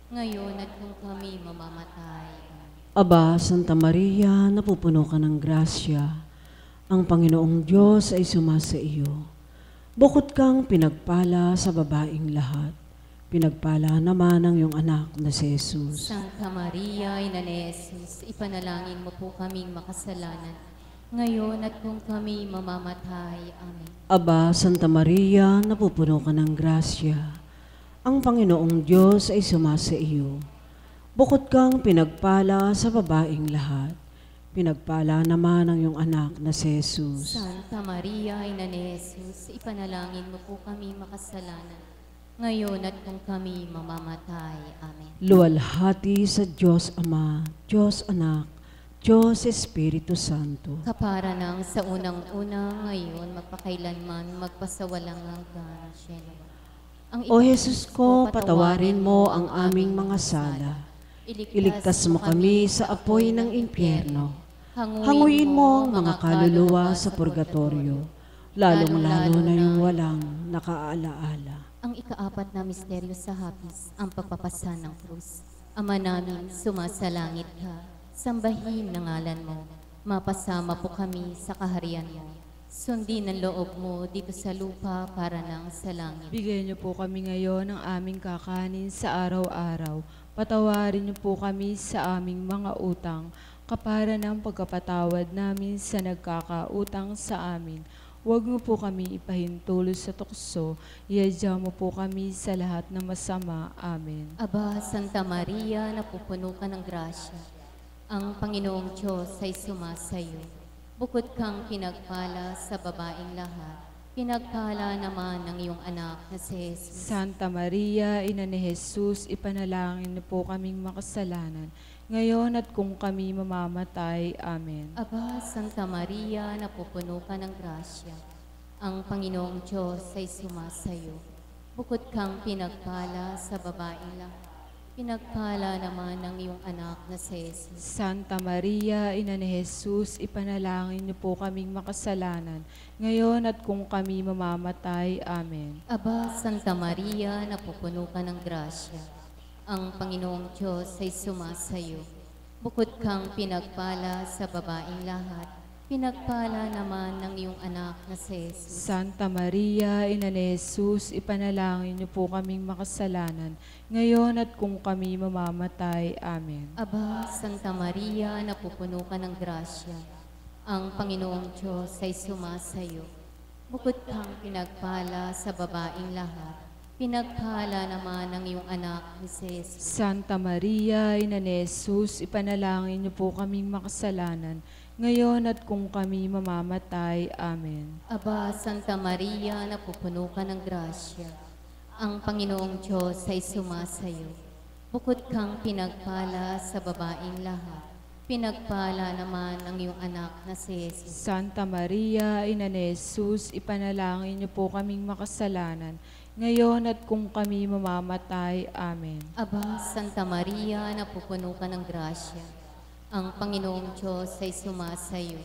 ngayon at kung kami mamamatay. Aba, Santa Maria, napupuno ka ng grasya. Ang Panginoong Diyos ay sumasa iyo. Bukod kang pinagpala sa babaing lahat, pinagpala naman ang iyong anak na si Jesus. Santa Maria, Ina ni Jesus, ipanalangin mo po kaming makasalanan, ngayon at kung kami mamamatay. Amen. Aba, Santa Maria, napupuno ka ng grasya. Ang Panginoong Diyos ay sumasa iyo. Bukod kang pinagpala sa babaing lahat, pinagpala naman ang iyong anak na si Jesus. Santa Maria, Ina ni Jesus, ipanalangin mo po kami makasalanan, ngayon at kung kami mamamatay. Amen. Luwalhati sa Diyos Ama, Diyos Anak, Diyos Espiritu Santo. Kapara ng sa unang-una, ngayon, magpakailanman, magpasawalang hanggan. O Jesus ko, patawarin mo ang aming mga sala. Iligtas mo kami sa apoy ng impyerno. Hanguin mo ang mga kaluluwa sa purgatorio, lalong-lalo na yung walang nakaalaala. Ang ikaapat na misteryo sa hapis, ang pagpapasa ng krus. Ama namin, sumasalangit ka, sambahin ang ngalan mo, mapasama po kami sa kaharian mo. Sundin ang loob mo dito sa lupa para nang sa langit. Bigyan niyo po kami ngayon ng aming kakanin sa araw-araw. Patawarin niyo po kami sa aming mga utang, kapara ng pagkapatawad namin sa nagkakautang sa amin. Huwag mo po kami ipahintulo sa tukso, iadya mo po kami sa lahat ng masama. Amen. Aba, Santa Maria, napupuno ka ng grasya. Ang Panginoong Diyos ay sumasayo. Bukod kang pinagpala sa babaeng lahat, pinagpala naman ng iyong anak na si Jesus. Santa Maria, Ina ni Jesus, ipanalangin niyo po kaming makasalanan, ngayon at kung kami mamamatay. Amen. Aba, Santa Maria, napupuno ka ng grasya. Ang Panginoong Diyos ay sumasayo. Bukod kang pinagpala sa babaeng lahat, pinagpala naman ng iyong anak na si Jesus. Santa Maria, Ina ni Jesus, ipanalangin niyo po kaming makasalanan, ngayon at kung kami mamamatay. Amen. Aba, Santa Maria, napupuno ka ng grasya. Ang Panginoong Diyos ay sumasayo. Bukod kang pinagpala sa babaeng lahat, pinagpala naman ng iyong anak na si Jesus. Santa Maria, Ina ni Jesus, ipanalangin niyo po kaming makasalanan, ngayon at kung kami mamamatay. Amen. Aba, Santa Maria, napupuno ka ng grasya. Ang Panginoong Diyos ay sumasayo. Bukod kang pinagpala sa babaeng lahat, pinagpala naman ng iyong anak ni Jesus. Santa Maria, Ina ni Jesus, ipanalangin niyo po kaming makasalanan, ngayon at kung kami mamamatay. Amen. Aba, Santa Maria, napupuno ka ng grasya. Ang Panginoong Diyos ay sumasayo. Bukod kang pinagpala sa babaeng lahat, pinagpala naman ng iyong anak na si Jesus. Santa Maria, Ina ni Jesus, ipanalangin niyo po kaming makasalanan, ngayon at kung kami mamamatay. Amen. Aba, Santa Maria, napupuno ka ng grasya. Ang Panginoong Diyos ay sumasayo.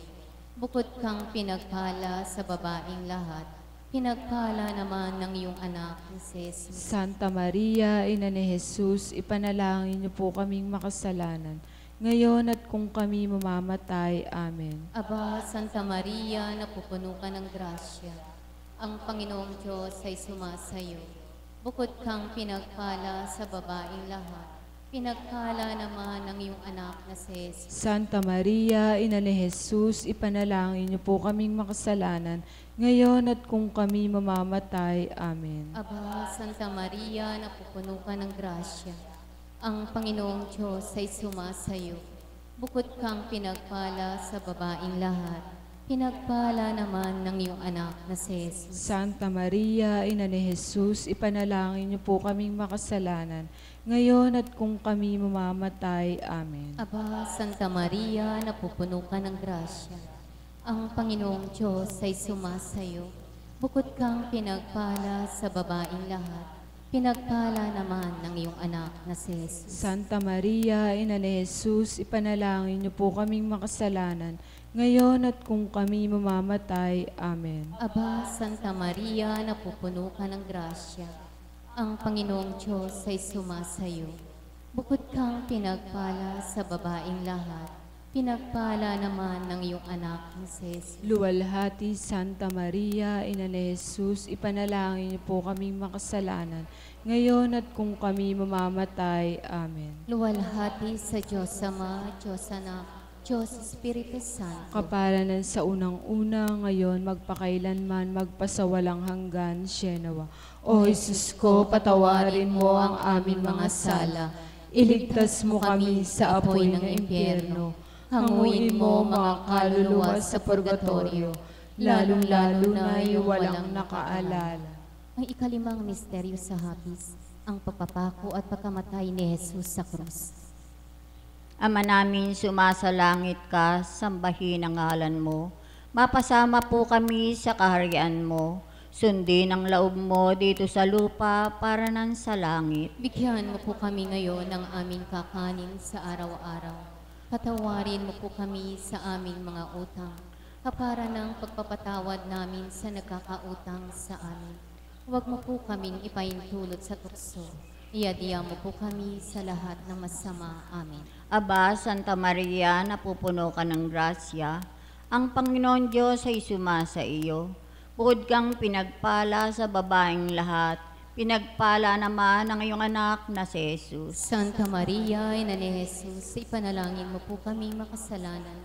Bukod kang pinagpala sa babaeng lahat, pinagpala naman ng iyong anak ni Jesus. Santa Maria, Ina ni Jesus, ipanalangin niyo po kaming makasalanan, ngayon at kung kami mamamatay. Amen. Aba, Santa Maria, napupuno ka ng grasya. Ang Panginoong Diyos ay sumasayo. Bukod kang pinagpala sa babaeng lahat, pinagpala naman ng iyong anak na si Jesus. Santa Maria, Ina ni Jesus, ipanalangin niyo po kaming makasalanan, ngayon at kung kami mamamatay. Amen. Aba, Santa Maria, napupuno ka ng grasya. Ang Panginoong Diyos ay sumasayo. Bukod kang pinagpala sa babaeng lahat, pinagpala naman ng iyong anak na si Jesus. Santa Maria, Ina ni Jesus, ipanalangin niyo po kaming makasalanan, ngayon at kung kami mamamatay. Amen. Aba, Santa Maria, napupuno ka ng grasya. Ang Panginoong Diyos ay sumasayo. Bukod kang pinagpala sa babaeng lahat, pinagpala naman ng iyong anak na si Jesus. Santa Maria, Ina ni Jesus, ipanalangin niyo po kaming makasalanan, ngayon at kung kami mamamatay. Amen. Aba, Santa Maria, napupuno ka ng grasya. Ang Panginoong Diyos ay sumasayo. Bukod kang pinagpala sa babaeng lahat, pinagpala naman ng iyong anak na si Jesus. Luwalhati, Santa Maria, Ina ni Jesus, ipanalangin niyo po kaming makasalanan, ngayon at kung kami mamamatay. Amen. Luwalhati sa Diyos Ama, Diyos Anak, Diyos Espiritu Santo. Kapalanan sa unang-una, ngayon, magpakailanman, magpasawalang hanggan. Sienawa. O Jesus ko, patawarin mo ang aming mga sala. Iligtas mo kami sa apoy ng impyerno. Hanguin mo mga kaluluwa sa purgatorio, lalong-lalo na yung walang nakaalala. Ang ikalimang misteryo sa hapis, ang pagpapako at pagkamatay ni Jesus sa krus. Ama namin, sumasalangit ka, sambahin ang ngalan mo. Mapasama po kami sa kaharian mo. Sundin ang loob mo dito sa lupa para nan sa langit. Bigyan mo po kami ngayon ng aming kakanin sa araw-araw. Patawarin mo po kami sa aming mga utang, kapara ng pagpapatawad namin sa nagkakautang sa amin. Huwag mo po kaming ipaintulot sa tukso. Iadya mo po kami sa lahat ng masama. Amen. Aba, Santa Maria, napupuno ka ng grasya. Ang Panginoon Diyos ay sumasa iyo. Bukod kang pinagpala sa babaeng lahat, pinagpala naman ang iyong anak na si Jesus. Santa Maria, Ina ni Jesus, ipanalangin mo po kami makasalanan,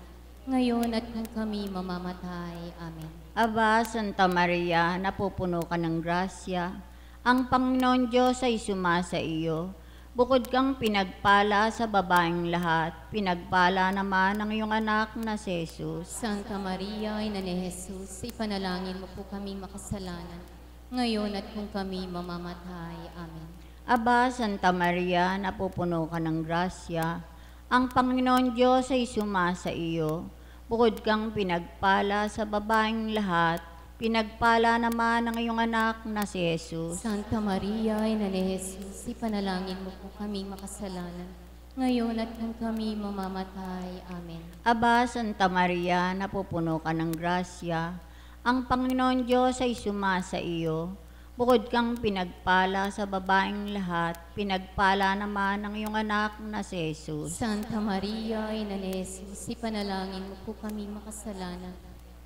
ngayon at kung kami mamamatay. Amen. Aba, Santa Maria, napupuno ka ng grasya. Ang Panginoon Diyos ay sumasa iyo. Bukod kang pinagpala sa babaeng lahat, pinagpala naman ang iyong anak na si Jesus. Santa Maria, Ina ni Jesus, ipanalangin mo po kami makasalanan, ngayon at kung kami mamamatay. Amen. Aba, Santa Maria, napupuno ka ng grasya. Ang Panginoon Diyos ay sumasa iyo. Bukod kang pinagpala sa babaeng lahat, pinagpala naman ang iyong anak na si Jesus. Santa Maria, Ina ni Jesus, ipanalangin mo po kaming makasalanan, ngayon at kung kami mamamatay. Amen. Aba, Santa Maria, napupuno ka ng grasya, ang Panginoon Diyos ay sumasa iyo. Bukod kang pinagpala sa babaeng lahat, pinagpala naman ang iyong anak na si Jesus. Santa Maria, Ina ni Jesus, ipanalangin mo po kami makasalanan,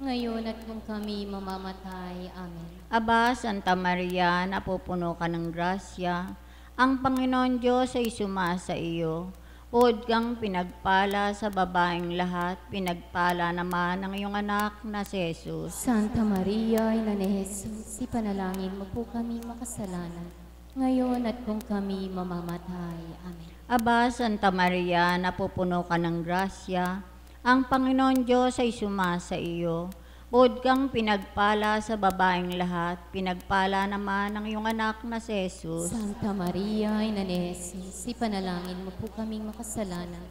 ngayon at kung kami mamamatay. Amen. Aba, Santa Maria, napupuno ka ng grasya, ang Panginoon Diyos ay sumasa iyo. Bukod kang pinagpala sa babaeng lahat, pinagpala naman ang iyong anak na si Jesus. Santa Maria, Ina ni Jesus, ipanalangin mo po kami makasalanan, ngayon at kung kami mamamatay. Amen. Aba, Santa Maria, napupuno ka ng grasya, ang Panginoon Diyos ay sumasa iyo. Bukod kang pinagpala sa babaeng lahat, pinagpala naman ang iyong anak na si Jesus. Santa Maria, Ina ni Jesus, ipanalangin mo po kaming makasalanan,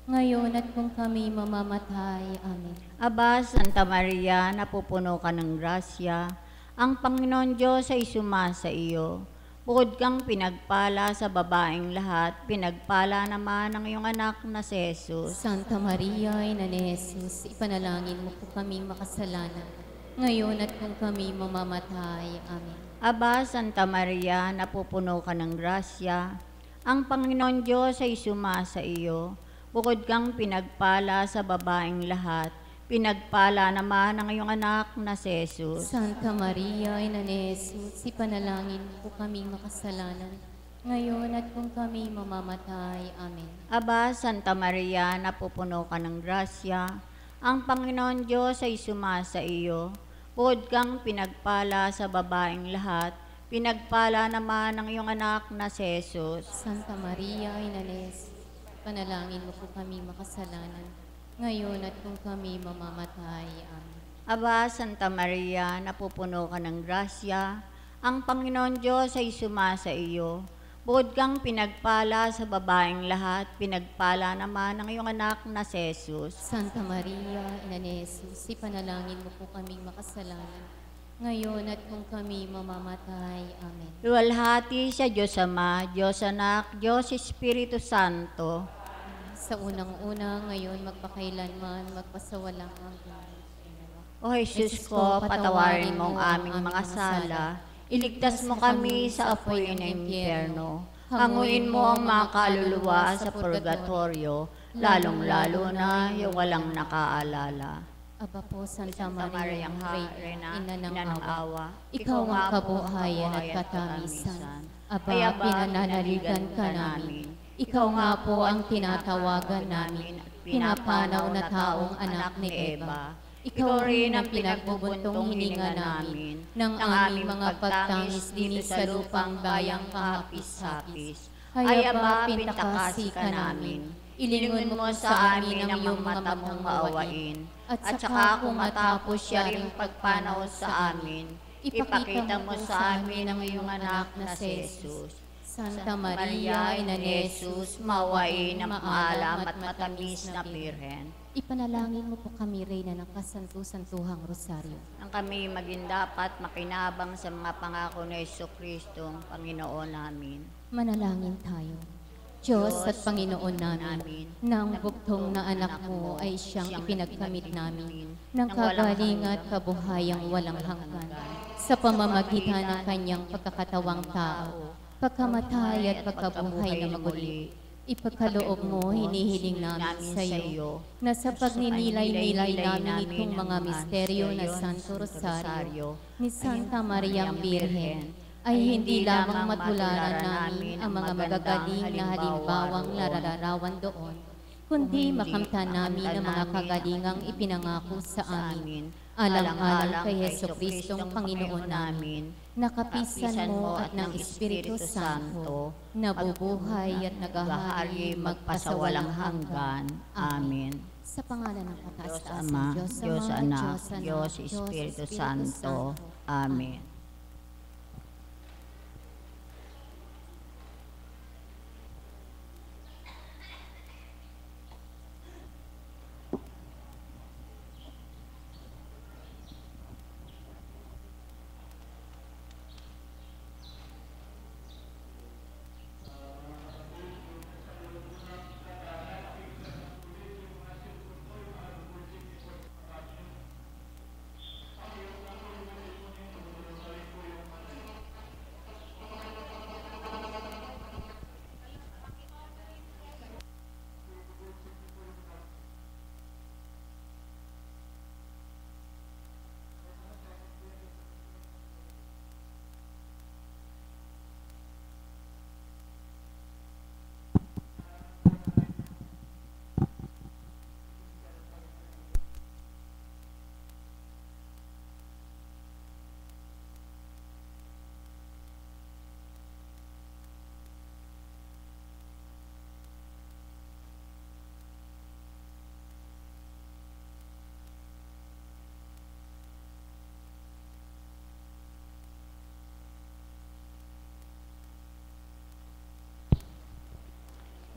ngayon at kung kami mamamatay. Amen. Aba, Santa Maria, napupuno ka ng grasya, ang Panginoon Diyos ay sumasa iyo. Bukod kang pinagpala sa babaeng lahat, pinagpala naman ang iyong anak na si Jesus. Santa Maria, Ina ni Jesus, ipanalangin mo po kaming makasalanan, ngayon at kung kami mamamatay. Amen. Aba, Santa Maria, napupuno ka ng grasya, ang Panginoon Diyos ay sumasa iyo. Bukod kang pinagpala sa babaeng lahat, pinagpala naman ang iyong anak na si Jesus. Santa Maria, Ina ni Jesus, ipanalangin po kaming makasalanan, ngayon at kung kami mamamatay. Amen. Aba, Santa Maria, napupuno ka ng grasya, ang Panginoon Diyos ay sumasa iyo. Bukod kang pinagpala sa babaeng lahat, pinagpala naman ang iyong anak na si Jesus. Santa Maria, Ina ni Jesus, ipanalangin mo po kaming makasalanan, ngayon at kung kami mamamatay. Amen. Aba, Santa Maria, napupuno ka ng grasya, ang Panginoon Diyos ay sumasa iyo. Bukod kang pinagpala sa babaeng lahat, pinagpala naman ang iyong anak na si Jesus. Santa Maria, Ina ni Jesus, ipanalangin mo po kaming makasalanan, ngayon at kung kami mamamatay. Amen. Luwalhati sa Diyos Ama, Diyos Anak, Diyos Espiritu Santo, sa unang-una, ngayon, magpakailanman, magpasawalang hanggan. O Jesus ko, patawarin mo ang aming mga sala, iligtas mo kami sa apoy ng impyerno, hanguin mo ang mga kaluluwa sa purgatorio, lalong-lalo na yung walang nakaalala. Aba po, Santa Maria, Reyna, Ina ng awa, ikaw ikaw ang kabuhayan at katamisan. Aba, pinananaligan ka namin. Ikaw nga po ang tinatawagan namin, pinapanaw na taong anak ni Eva. Ikaw rin ang pinagbubuntong hininga namin ng aming mga pagtangis din sa lupang bayang kahapis-hapis. Hayaba, pintakasi ka namin. Ilingon mo sa amin ang iyong mata mong maawain. At saka kung matapos siya rin pagpanaw sa amin, ipakita mo sa amin ang iyong anak na si Jesus. Santa Maria, Ina ni Jesus, mawain ang maalam at matamis na Birhen. Ipanalangin mo po kami, Reyna ng Kasantu-Santuhang Rosaryo. Ang kami maging dapat makinabang sa mga pangako ni Jesucristo, ang Panginoon namin. Manalangin tayo. Diyos at Panginoon namin, na ang bugtong na anak mo ay siyang ipinagkamit namin ng kagaling at kabuhayang walang hanggan sa pamamagitan ng kanyang pagkakatawang tao, pagkamatay at pagkabuhay na maguli. Ipagkaloob mo, hinihiling namin sa iyo, na sa pagninilay-nilay namin itong mga misteryo na Santo Rosario ni Santa Mariang Birhen, ay hindi lamang matularan namin ang mga magagaling na halimbawang lararawan doon, kundi makamtan namin ang mga kagalingang ipinangako sa amin, alang-alang kay Jesucristong Panginoon namin, nakapisan mo at ng Espiritu Santo, nabubuhay at nagahari magpasawalang hanggan. Amen. Sa pangalan ng kataas-taas ng Diyos Anak, Diyos Espiritu Santo. Amen.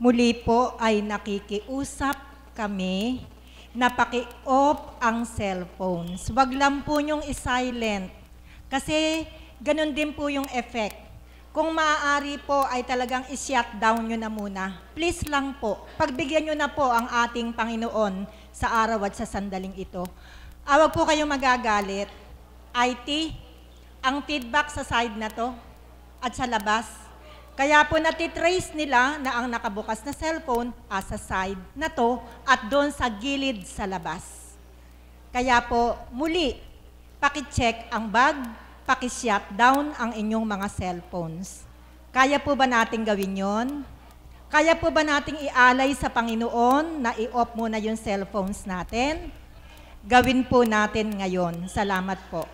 Muli po ay nakikiusap kami na paki-off ang cellphones. Wag lang po yung i-silent kasi ganun din po yung effect. Kung maaari po ay talagang i-shutdown nyo na muna. Please lang po, pagbigyan nyo na po ang ating Panginoon sa araw at sa sandaling ito. Huwag po kayong magagalit. IT, ang feedback sa side na to at sa labas. Kaya po natitrace nila na ang nakabukas na cellphone sa side na to at doon sa gilid sa labas. Kaya po muli, paki-check ang bag, paki-shutdown ang inyong mga cellphones. Kaya po ba nating gawin yon? Kaya po ba nating ialay sa Panginoon na i-off muna yung cellphones natin? Gawin po natin ngayon. Salamat po.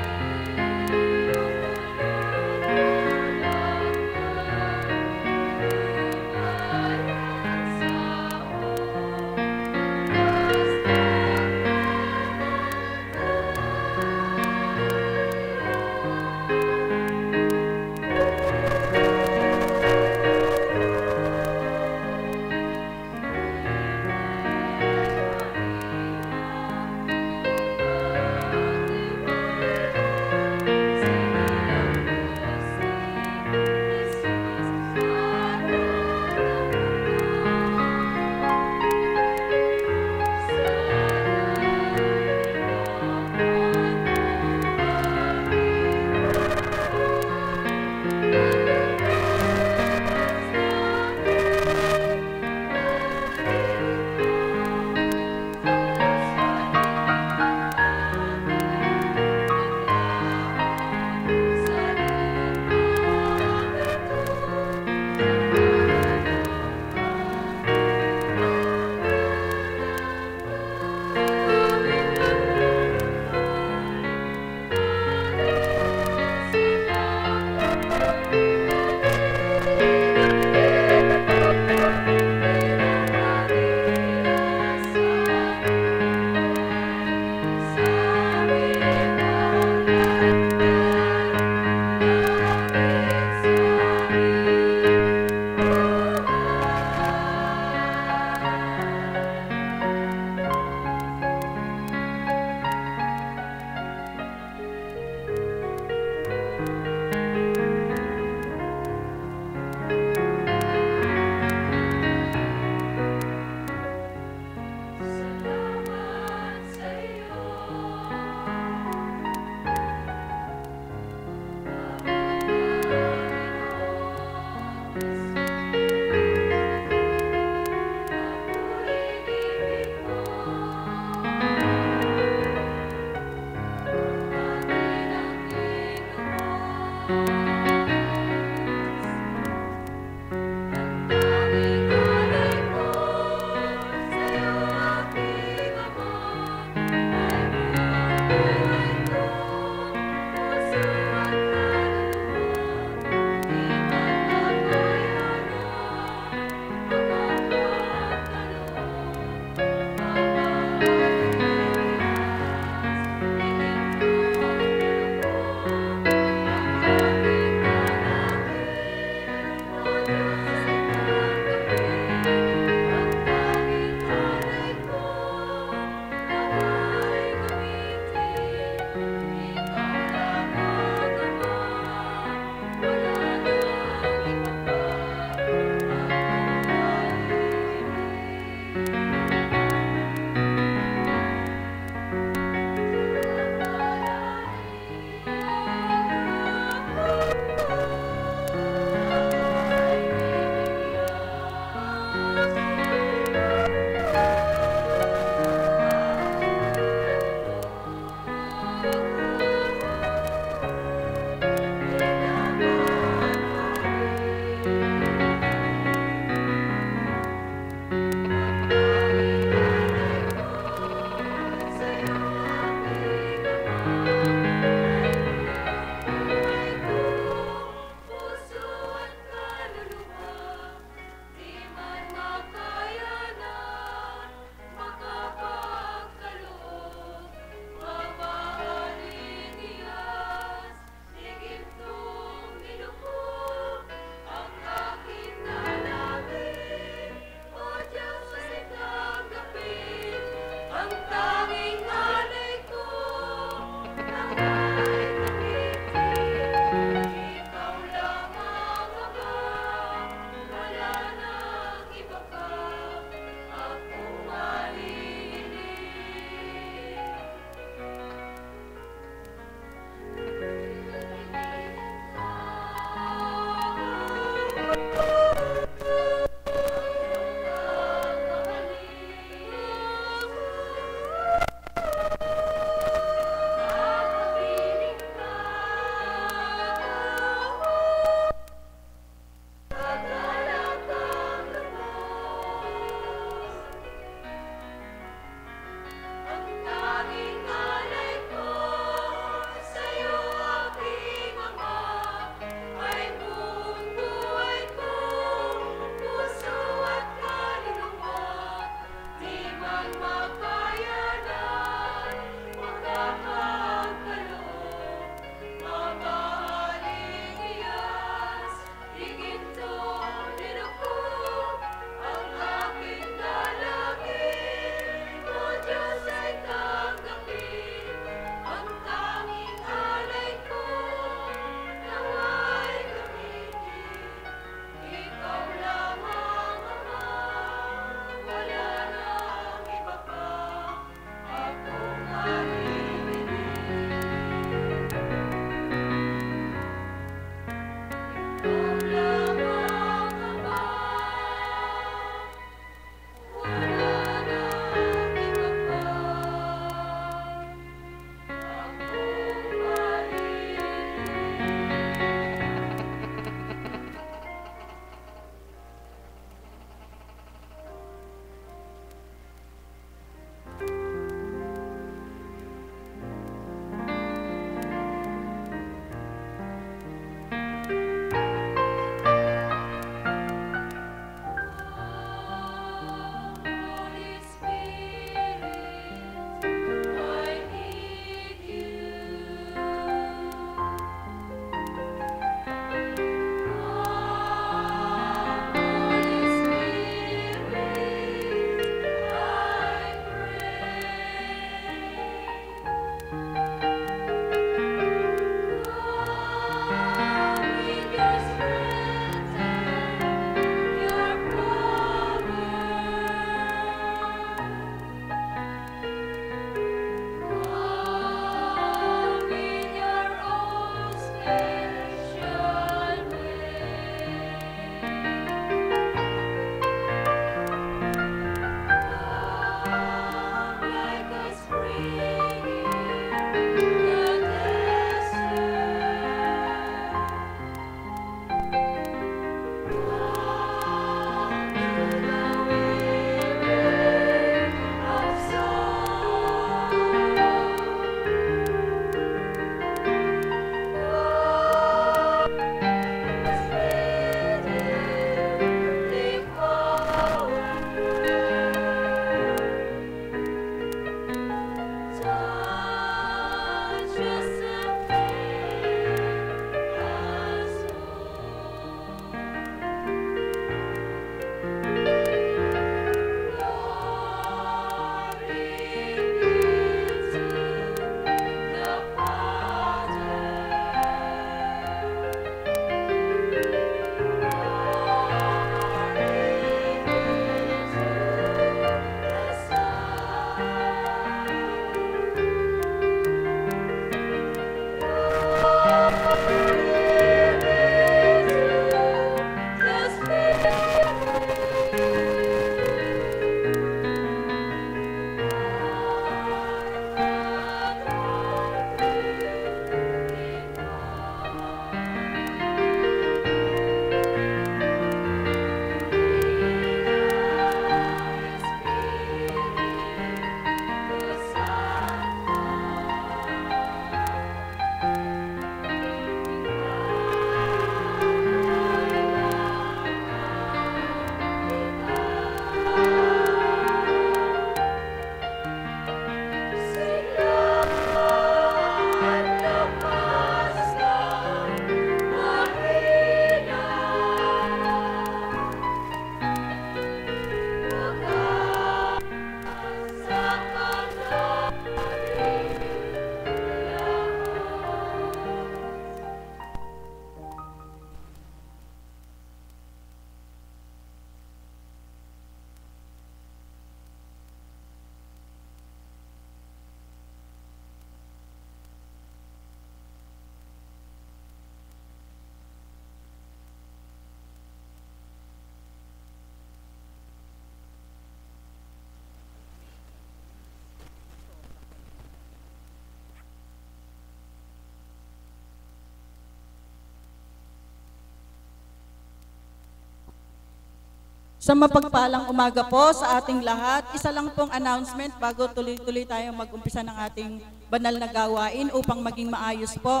Sa mapagpalang umaga po sa ating lahat, isa lang pong announcement bago tuloy-tuloy tayo mag-umpisa ng ating banal na gawain upang maging maayos po.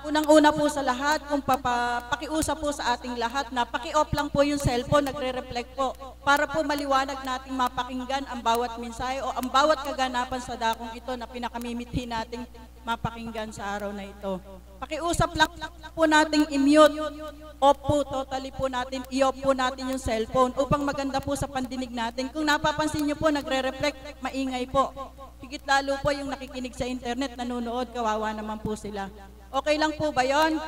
Unang-una po sa lahat, kung pakiusap po sa ating lahat na paki-off lang po yung cellphone, nagre-reflect po, para po maliwanag nating mapakinggan ang bawat mensahe o ang bawat kaganapan sa dakong ito na pinakamimithi nating mapakinggan sa araw na ito. Pakiusap lang po nating i-mute, off po, totally po natin, i-off po natin yung cellphone upang maganda po sa pandinig natin. Kung napapansin nyo po, nagre-reflect, maingay po. Higit lalo po yung nakikinig sa internet, nanonood, kawawa naman po sila. Okay lang po ba yon?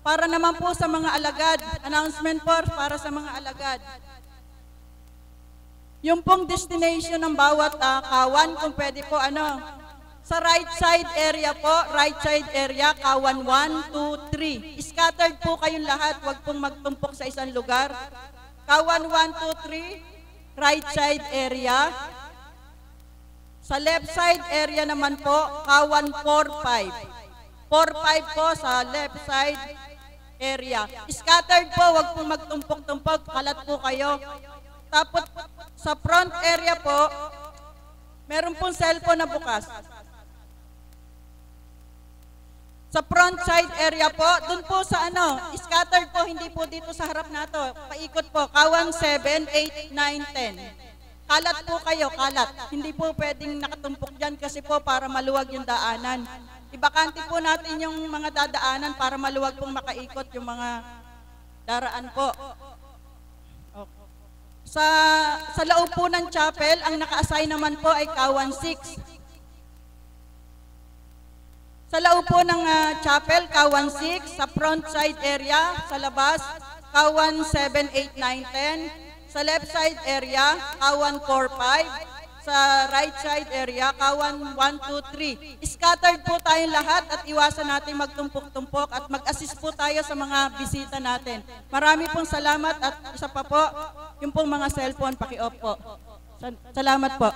Para naman po sa mga alagad, announcement po para sa mga alagad. Yung pong destination ng bawat kawan, kung pwede po sa right side area po, right side area, kawan 1, 2, 3. Scattered po kayong lahat, wag pong magtumpok sa isang lugar. Kawan 1, 2, 3, right side area. Sa left side area naman po, kawan 4, 5. 4-5 po sa left side area. Scattered po, wag pong magtumpok-tumpok, kalat po kayo. Tapos sa front area po, meron pong cellphone na bukas. Sa front side area po, dun po sa scattered po, hindi po dito sa harap nato. Paikot po, kawang 7, 8, 9, 10. Kalat po kayo, kalat. Hindi po pwedeng nakatumpok dyan kasi po para maluwag yung daanan. Ibakante po natin yung mga dadaanan para maluwag pong makaikot yung mga daraan po. Okay. Sa loob po ng chapel, ang naka-assign naman po ay kawan 6. Sa loob po ng chapel, kawan 6. Sa front side area, sa labas, kawan 7, 8, 9, 10. Sa left side area, kawan 4, 5. Sa right side area, kawan 1, 2, 3. Scattered po tayong lahat at iwasan natin magtumpok-tumpok at mag-assist po tayo sa mga bisita natin. Marami pong salamat at isa pa po, yung pong mga cellphone, paki-off po. Salamat po.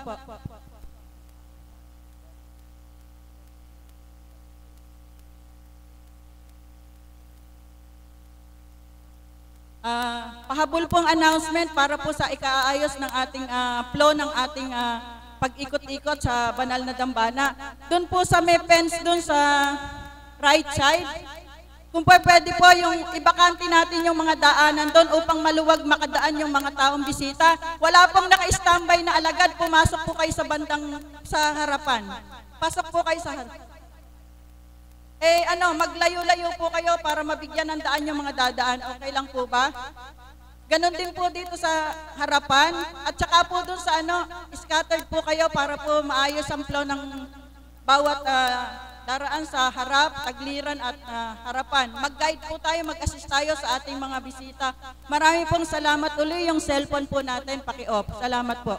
Pahabol pong announcement para po sa ikaayos ng ating flow ng ating pag-ikot-ikot sa banal na dambana. Doon po sa may fence doon sa right side, kung pwede po yung ibakante natin yung mga daanan doon upang maluwag makadaan yung mga taong bisita. Wala pong naka-standby na alagad, pumasok po kayo sa bandang sa harapan. Pasok po kayo sa harapan. Maglayo-layo po kayo para mabigyan ng daan yung mga dadaan. Okay lang po ba? Ganon din po dito sa harapan. At saka po dun sa scattered po kayo para po maayos ang flow ng bawat daraan sa harap, tagliran at harapan. Mag-guide po tayo, mag-assist tayo sa ating mga bisita. Marami pong salamat uli. Yung cellphone po natin, paki-off. Salamat po.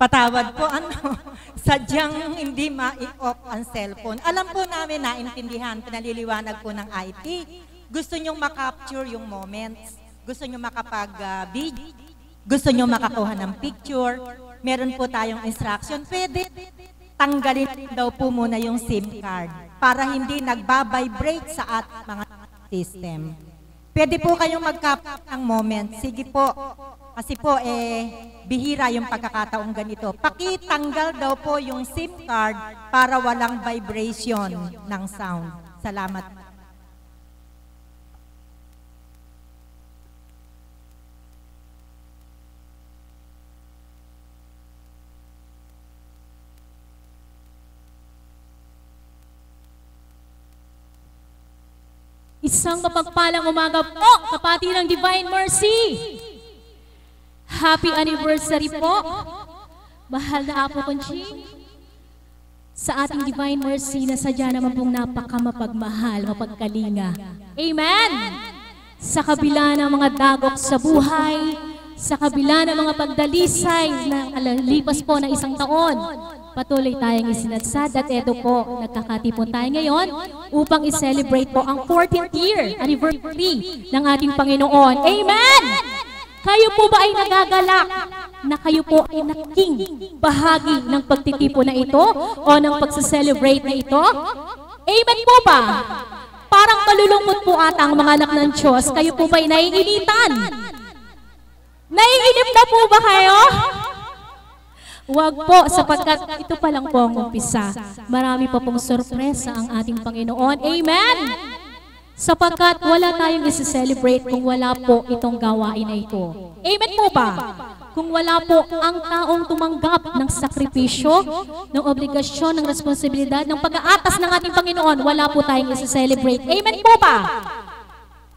Patawad po, sadyang hindi ma-off ang cellphone. Alam po namin, naintindihan, pinaliliwanag po ng IT. Gusto nyong makapture yung moments, gusto nyong makapag-video, gusto nyong makakuha ng picture, meron po tayong instruction. Pwede tanggalin daw po muna yung SIM card para hindi nagbabibrate sa ating mga system. Pwede po kayong mag-capture ng moment. Sige po. Kasi po, bihira yung pagkakataong ganito. Pakitanggal daw po yung SIM card para walang vibration ng sound. Salamat. Isang mapagpalang umaga po, kapatid ng Divine Mercy. Happy anniversary po, mahal na Apo Conching. Sa ating Divine Mercy na sadya naman pong napakamapagmahal, mapagkalinga. Amen! Sa kabila ng mga dagok sa buhay, sa kabila ng mga pagdalisay na lipas po ng isang taon, patuloy tayong isinadsad at eto po, nagkakatipon tayo ngayon upang i-celebrate po ang 14th year anniversary ng ating Panginoon. Amen! Kayo po ba ay nagagalak na kayo po ay naging bahagi ng pagtitipon na ito o ng pagsa-celebrate na ito? Amen po ba? Parang malulungkot po ata ang mga anak ng Diyos. Kayo po ba'y naiinitan? Naiinip na po ba kayo? Huwag po, sapagkat ito pa lang po ang umpisa. Marami pa pong sorpresa ang ating Panginoon. Amen! Sapagkat wala tayong isi-celebrate kung wala po itong gawain na ito. Amen po ba? Kung wala po ang taong tumanggap ng sakripisyo, ng obligasyon, ng responsibilidad, ng pag-aatas ng ating Panginoon, wala po tayong isi-celebrate. Amen po ba?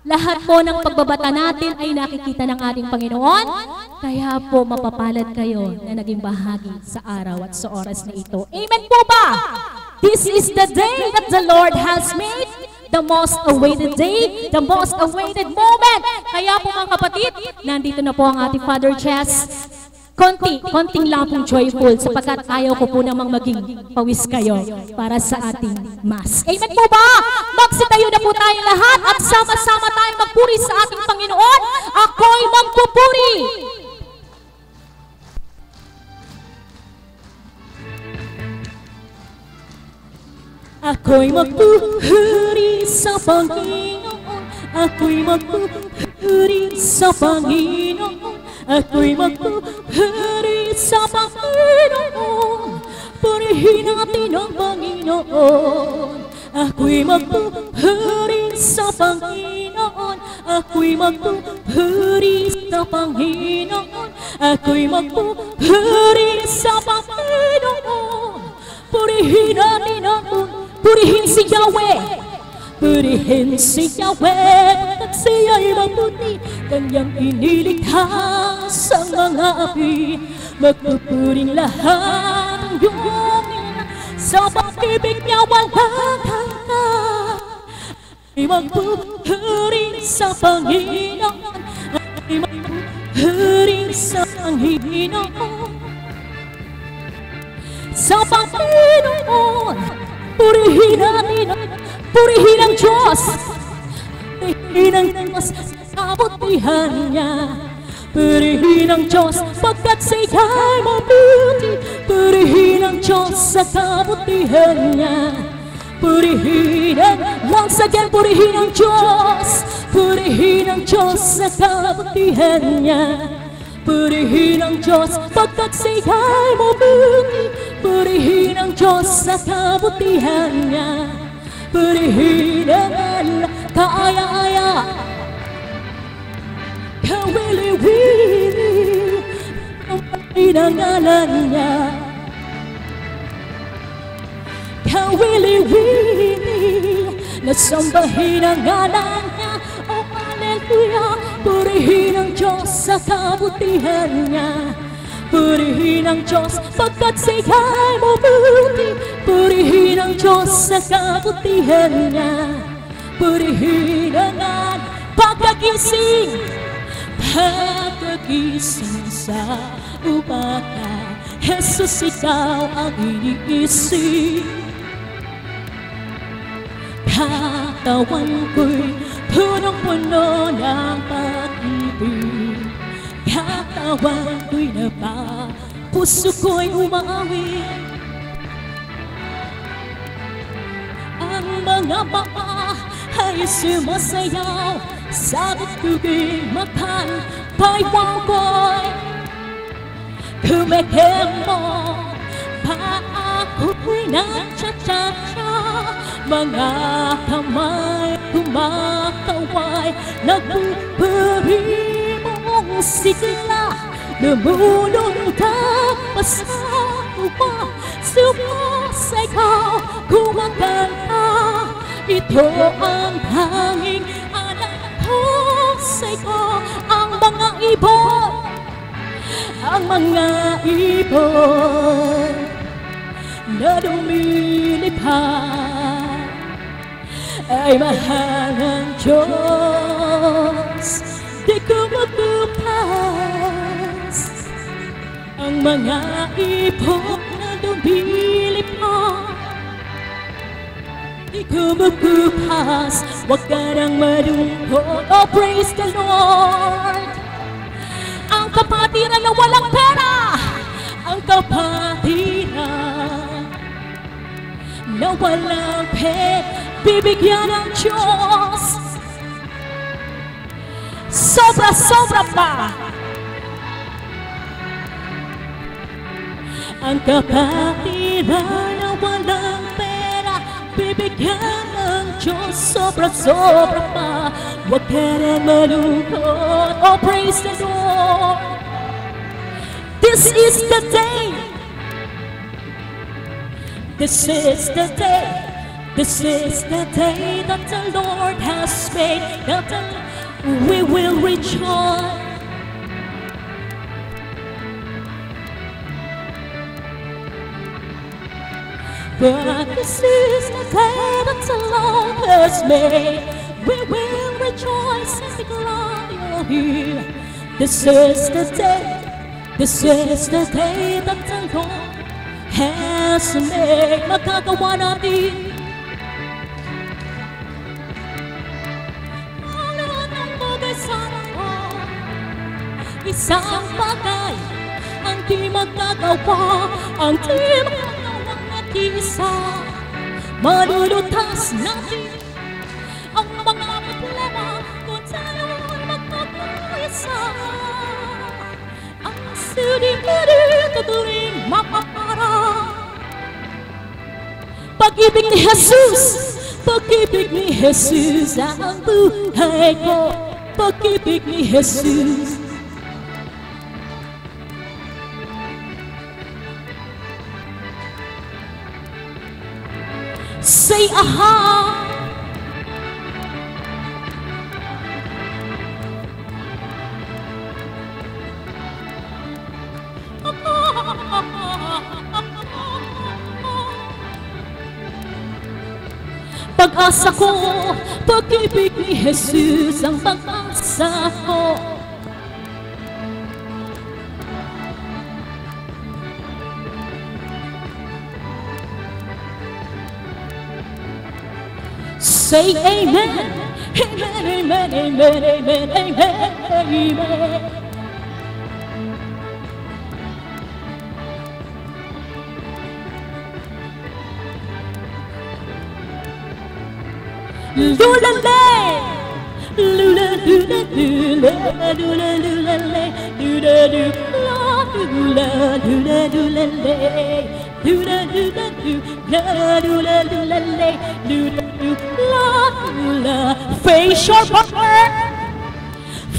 Lahat po ng pagbabata natin ay nakikita ng ating Panginoon, kaya po mapapalad kayo na naging bahagi sa araw at sa oras na ito. Amen po ba? This is the day that the Lord has made, the most awaited day, the most awaited moment. Kaya po mga kapatid, nandito na po ang ating Father Chess. Konting lang pong joyful sapagkat ayaw ko po namang maging pawis kayo para sa ating Mass. Amen po ba? Magsitayo na po tayo lahat at sama-sama tayo magpuri sa ating Panginoon. Ako'y magpupuri! Ako'y magpupuri sa Panginoon. Ako'y magpupuri sa Panginoon. Ako'y magpupuri sa Panginoon. Purihin natin ang Panginoon. Ako'y magpupuri sa Panginoon. Ako'y magpupuri sa Panginoon. Ako'y magpupuri sa Panginoon. Purihin natin ang purihin si Yahweh. Purihin si Yahweh at siya'y mabuti, kanyang inilikha sa mga api. Magpupuring lahat ng iyong sa pag-ibig niya walang hanggan. Ay magpupuring sa Panginoon, ay magpupuring sa Panginoon. Sa Panginoon, purihin natin ang purihin ang Diyos. Purihin ang Diyos sa kabutihan niya. Purihin ang Diyos pagkat siya'y mabuti. Purihin ang Diyos sa kabutihan niya. Purihin ang, once again, purihin ang Diyos. Purihin ang Diyos sa kabutihan niya. Purihin ang Diyos pagkat siya'y mabuti. Purihin ang Diyos sa kabutihan niya. Purihin ang kaaya-aya, kawili-wili, ang pinangalan niya. Kawili-wili, nasambahin ang ngalan niya. Oh, hallelujah, purihin ang Diyos sa kabutihan niya. Purihin ang Diyos pagkat siya'y mabuti. Purihin ang Diyos sa kabutihan niya. Purihin ang pagkagising. Pagkagising sa umaga, Jesus, ikaw ang iniisip. Katawan ko'y punong-puno ng pag-ibig. Katawan ko'y napa, puso ko'y umawit. Ang mga paa ay sumasayaw sa tubig mapan. Paywang ko'y kumekemo, paa ko'y nagcha-cha-cha. Mga kamay kumakaway, nagpupuri mong sigla. Lumulundag pa sa upa, sumasayaw, kumakanta. Ito ang tanging anak ko sa'yo. Ang mga ibon, ang mga ibon na lumilipad ay mahal ng Diyos. Di ko magkupas ang mga ibon na lumilipad. Di ko magkupas, huwag ka nang malungkot. Oh, praise the Lord. Ang kapatiran na walang pera, ang kapatiran na walang pera, bibigyan ng Diyos. Sobra-sobra pa. Ang kapatiran na walang pera, bibigyan ng Diyos. Sobra-sobra pa. Huwag ka na malungkot. Oh, praise the Lord. This is the day. This is the day. This is the day that the Lord has made. That we will rejoice. But this is the day that the Lord has made. We will rejoice and be glad you're here. This is the day. This is the day that the Lord has made. Magagawa natin ang lahat ng bagay sa mundo. Isang bagay ang di magagawa, ang di magagawang nag-iisa. Malulutas natin ang mga problema kung tayo ay magkakaisa. Ang suri-suri tuturing mapapara. Pag-ibig ni Jesus, pag-ibig ni Jesus ang buhay ko. Pag-ibig ni Jesus. Say aha. Pag-asa ko, pag-ibig ni Jesus ang pag-asa ko. Say amen, amen, amen, amen, amen, amen, amen. Lulale, lula, lula, lula, lula, lulale, lula, lula, lula, lula, lulale, lula, lula, lula, lula, lulale, lula, lula, lula. Face your partner.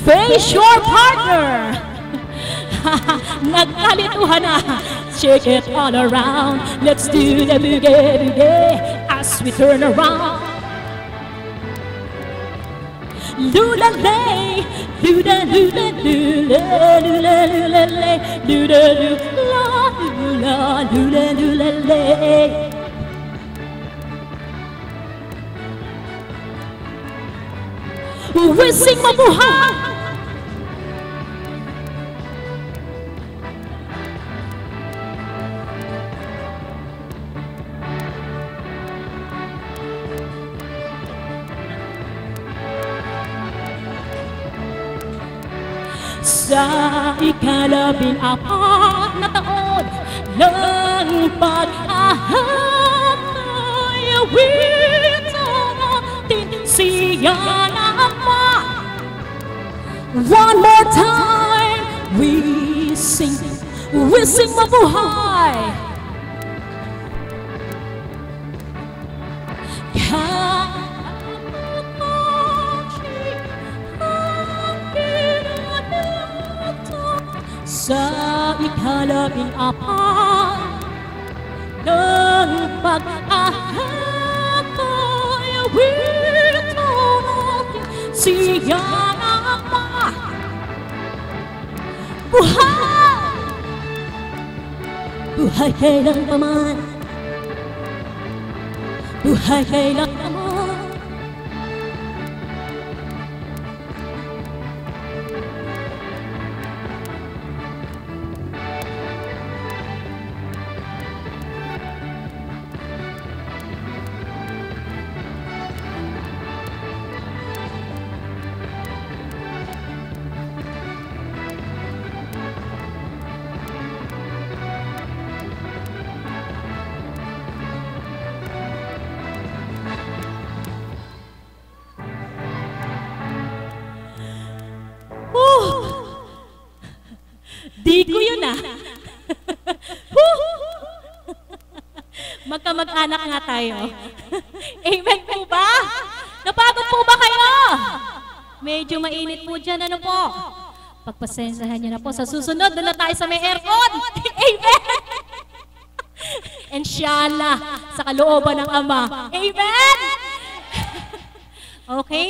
Face your partner. Nagkalituhan na. Shake it all around. Let's do the boogie-boogie as we turn around. Lula-lay, lula-lula-lula, lula-lula-lay, lula-lula, lula-lula-lay. We sing mabuhay. Sa ika-14 na taon ng pag-ahakay, awito natin siya na Ama. One more time, we sing mabuhay. Sa ika-14 ng pag-ahakay, awito natin siya na Ama. Buhay! Buhay kailang paman. Buhay kailang paman. Di ko yun ah. Magkamag-anak nga tayo. Amen po ba? Napagod po ba kayo? Medyo mainit po dyan, ano po? Pagpasensahan nyo na po. Sa susunod, doon na tayo sa may aircon. Amen! Inshallah, sa kalooban ng Ama. Amen! Okay?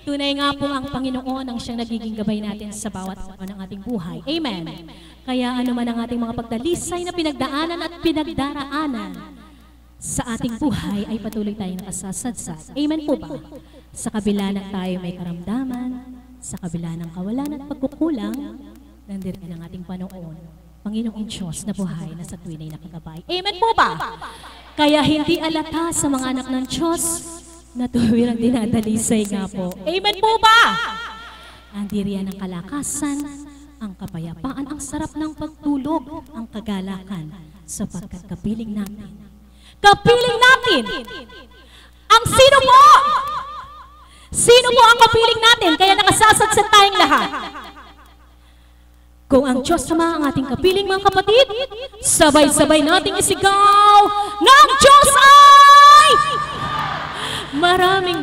Tunay nga po ang Panginoon ang siyang nagiging gabay natin sa bawat araw ng ating buhay. Amen. Kaya ano man ang ating mga pagdalisay na pinagdaanan at pinagdaraanan sa ating buhay ay patuloy tayong nakasasadsad. Amen po ba? Sa kabila ng tayo may karamdaman, sa kabila ng kawalan at pagkukulang, nandiyan ang ating Panginoon, Panginoong Diyos na buhay na sa tuwin ay nakagabay. Amen po ba? Kaya hindi alata sa mga anak ng Diyos na tuwirang dinadalisay nga po. Amen po ba? Andiriyan ang kalakasan, ang kapayapaan, ang sarap ng pagtulog, ang kagalakan, sapagkat kapiling natin. Kapiling natin! Ang sino po? Sino po ang kapiling natin? Kaya nakasasadsan tayong lahat. Kung ang Diyos sama ang ating kapiling mga kapatid, sabay-sabay nating isigaw ng Diyos ay maraming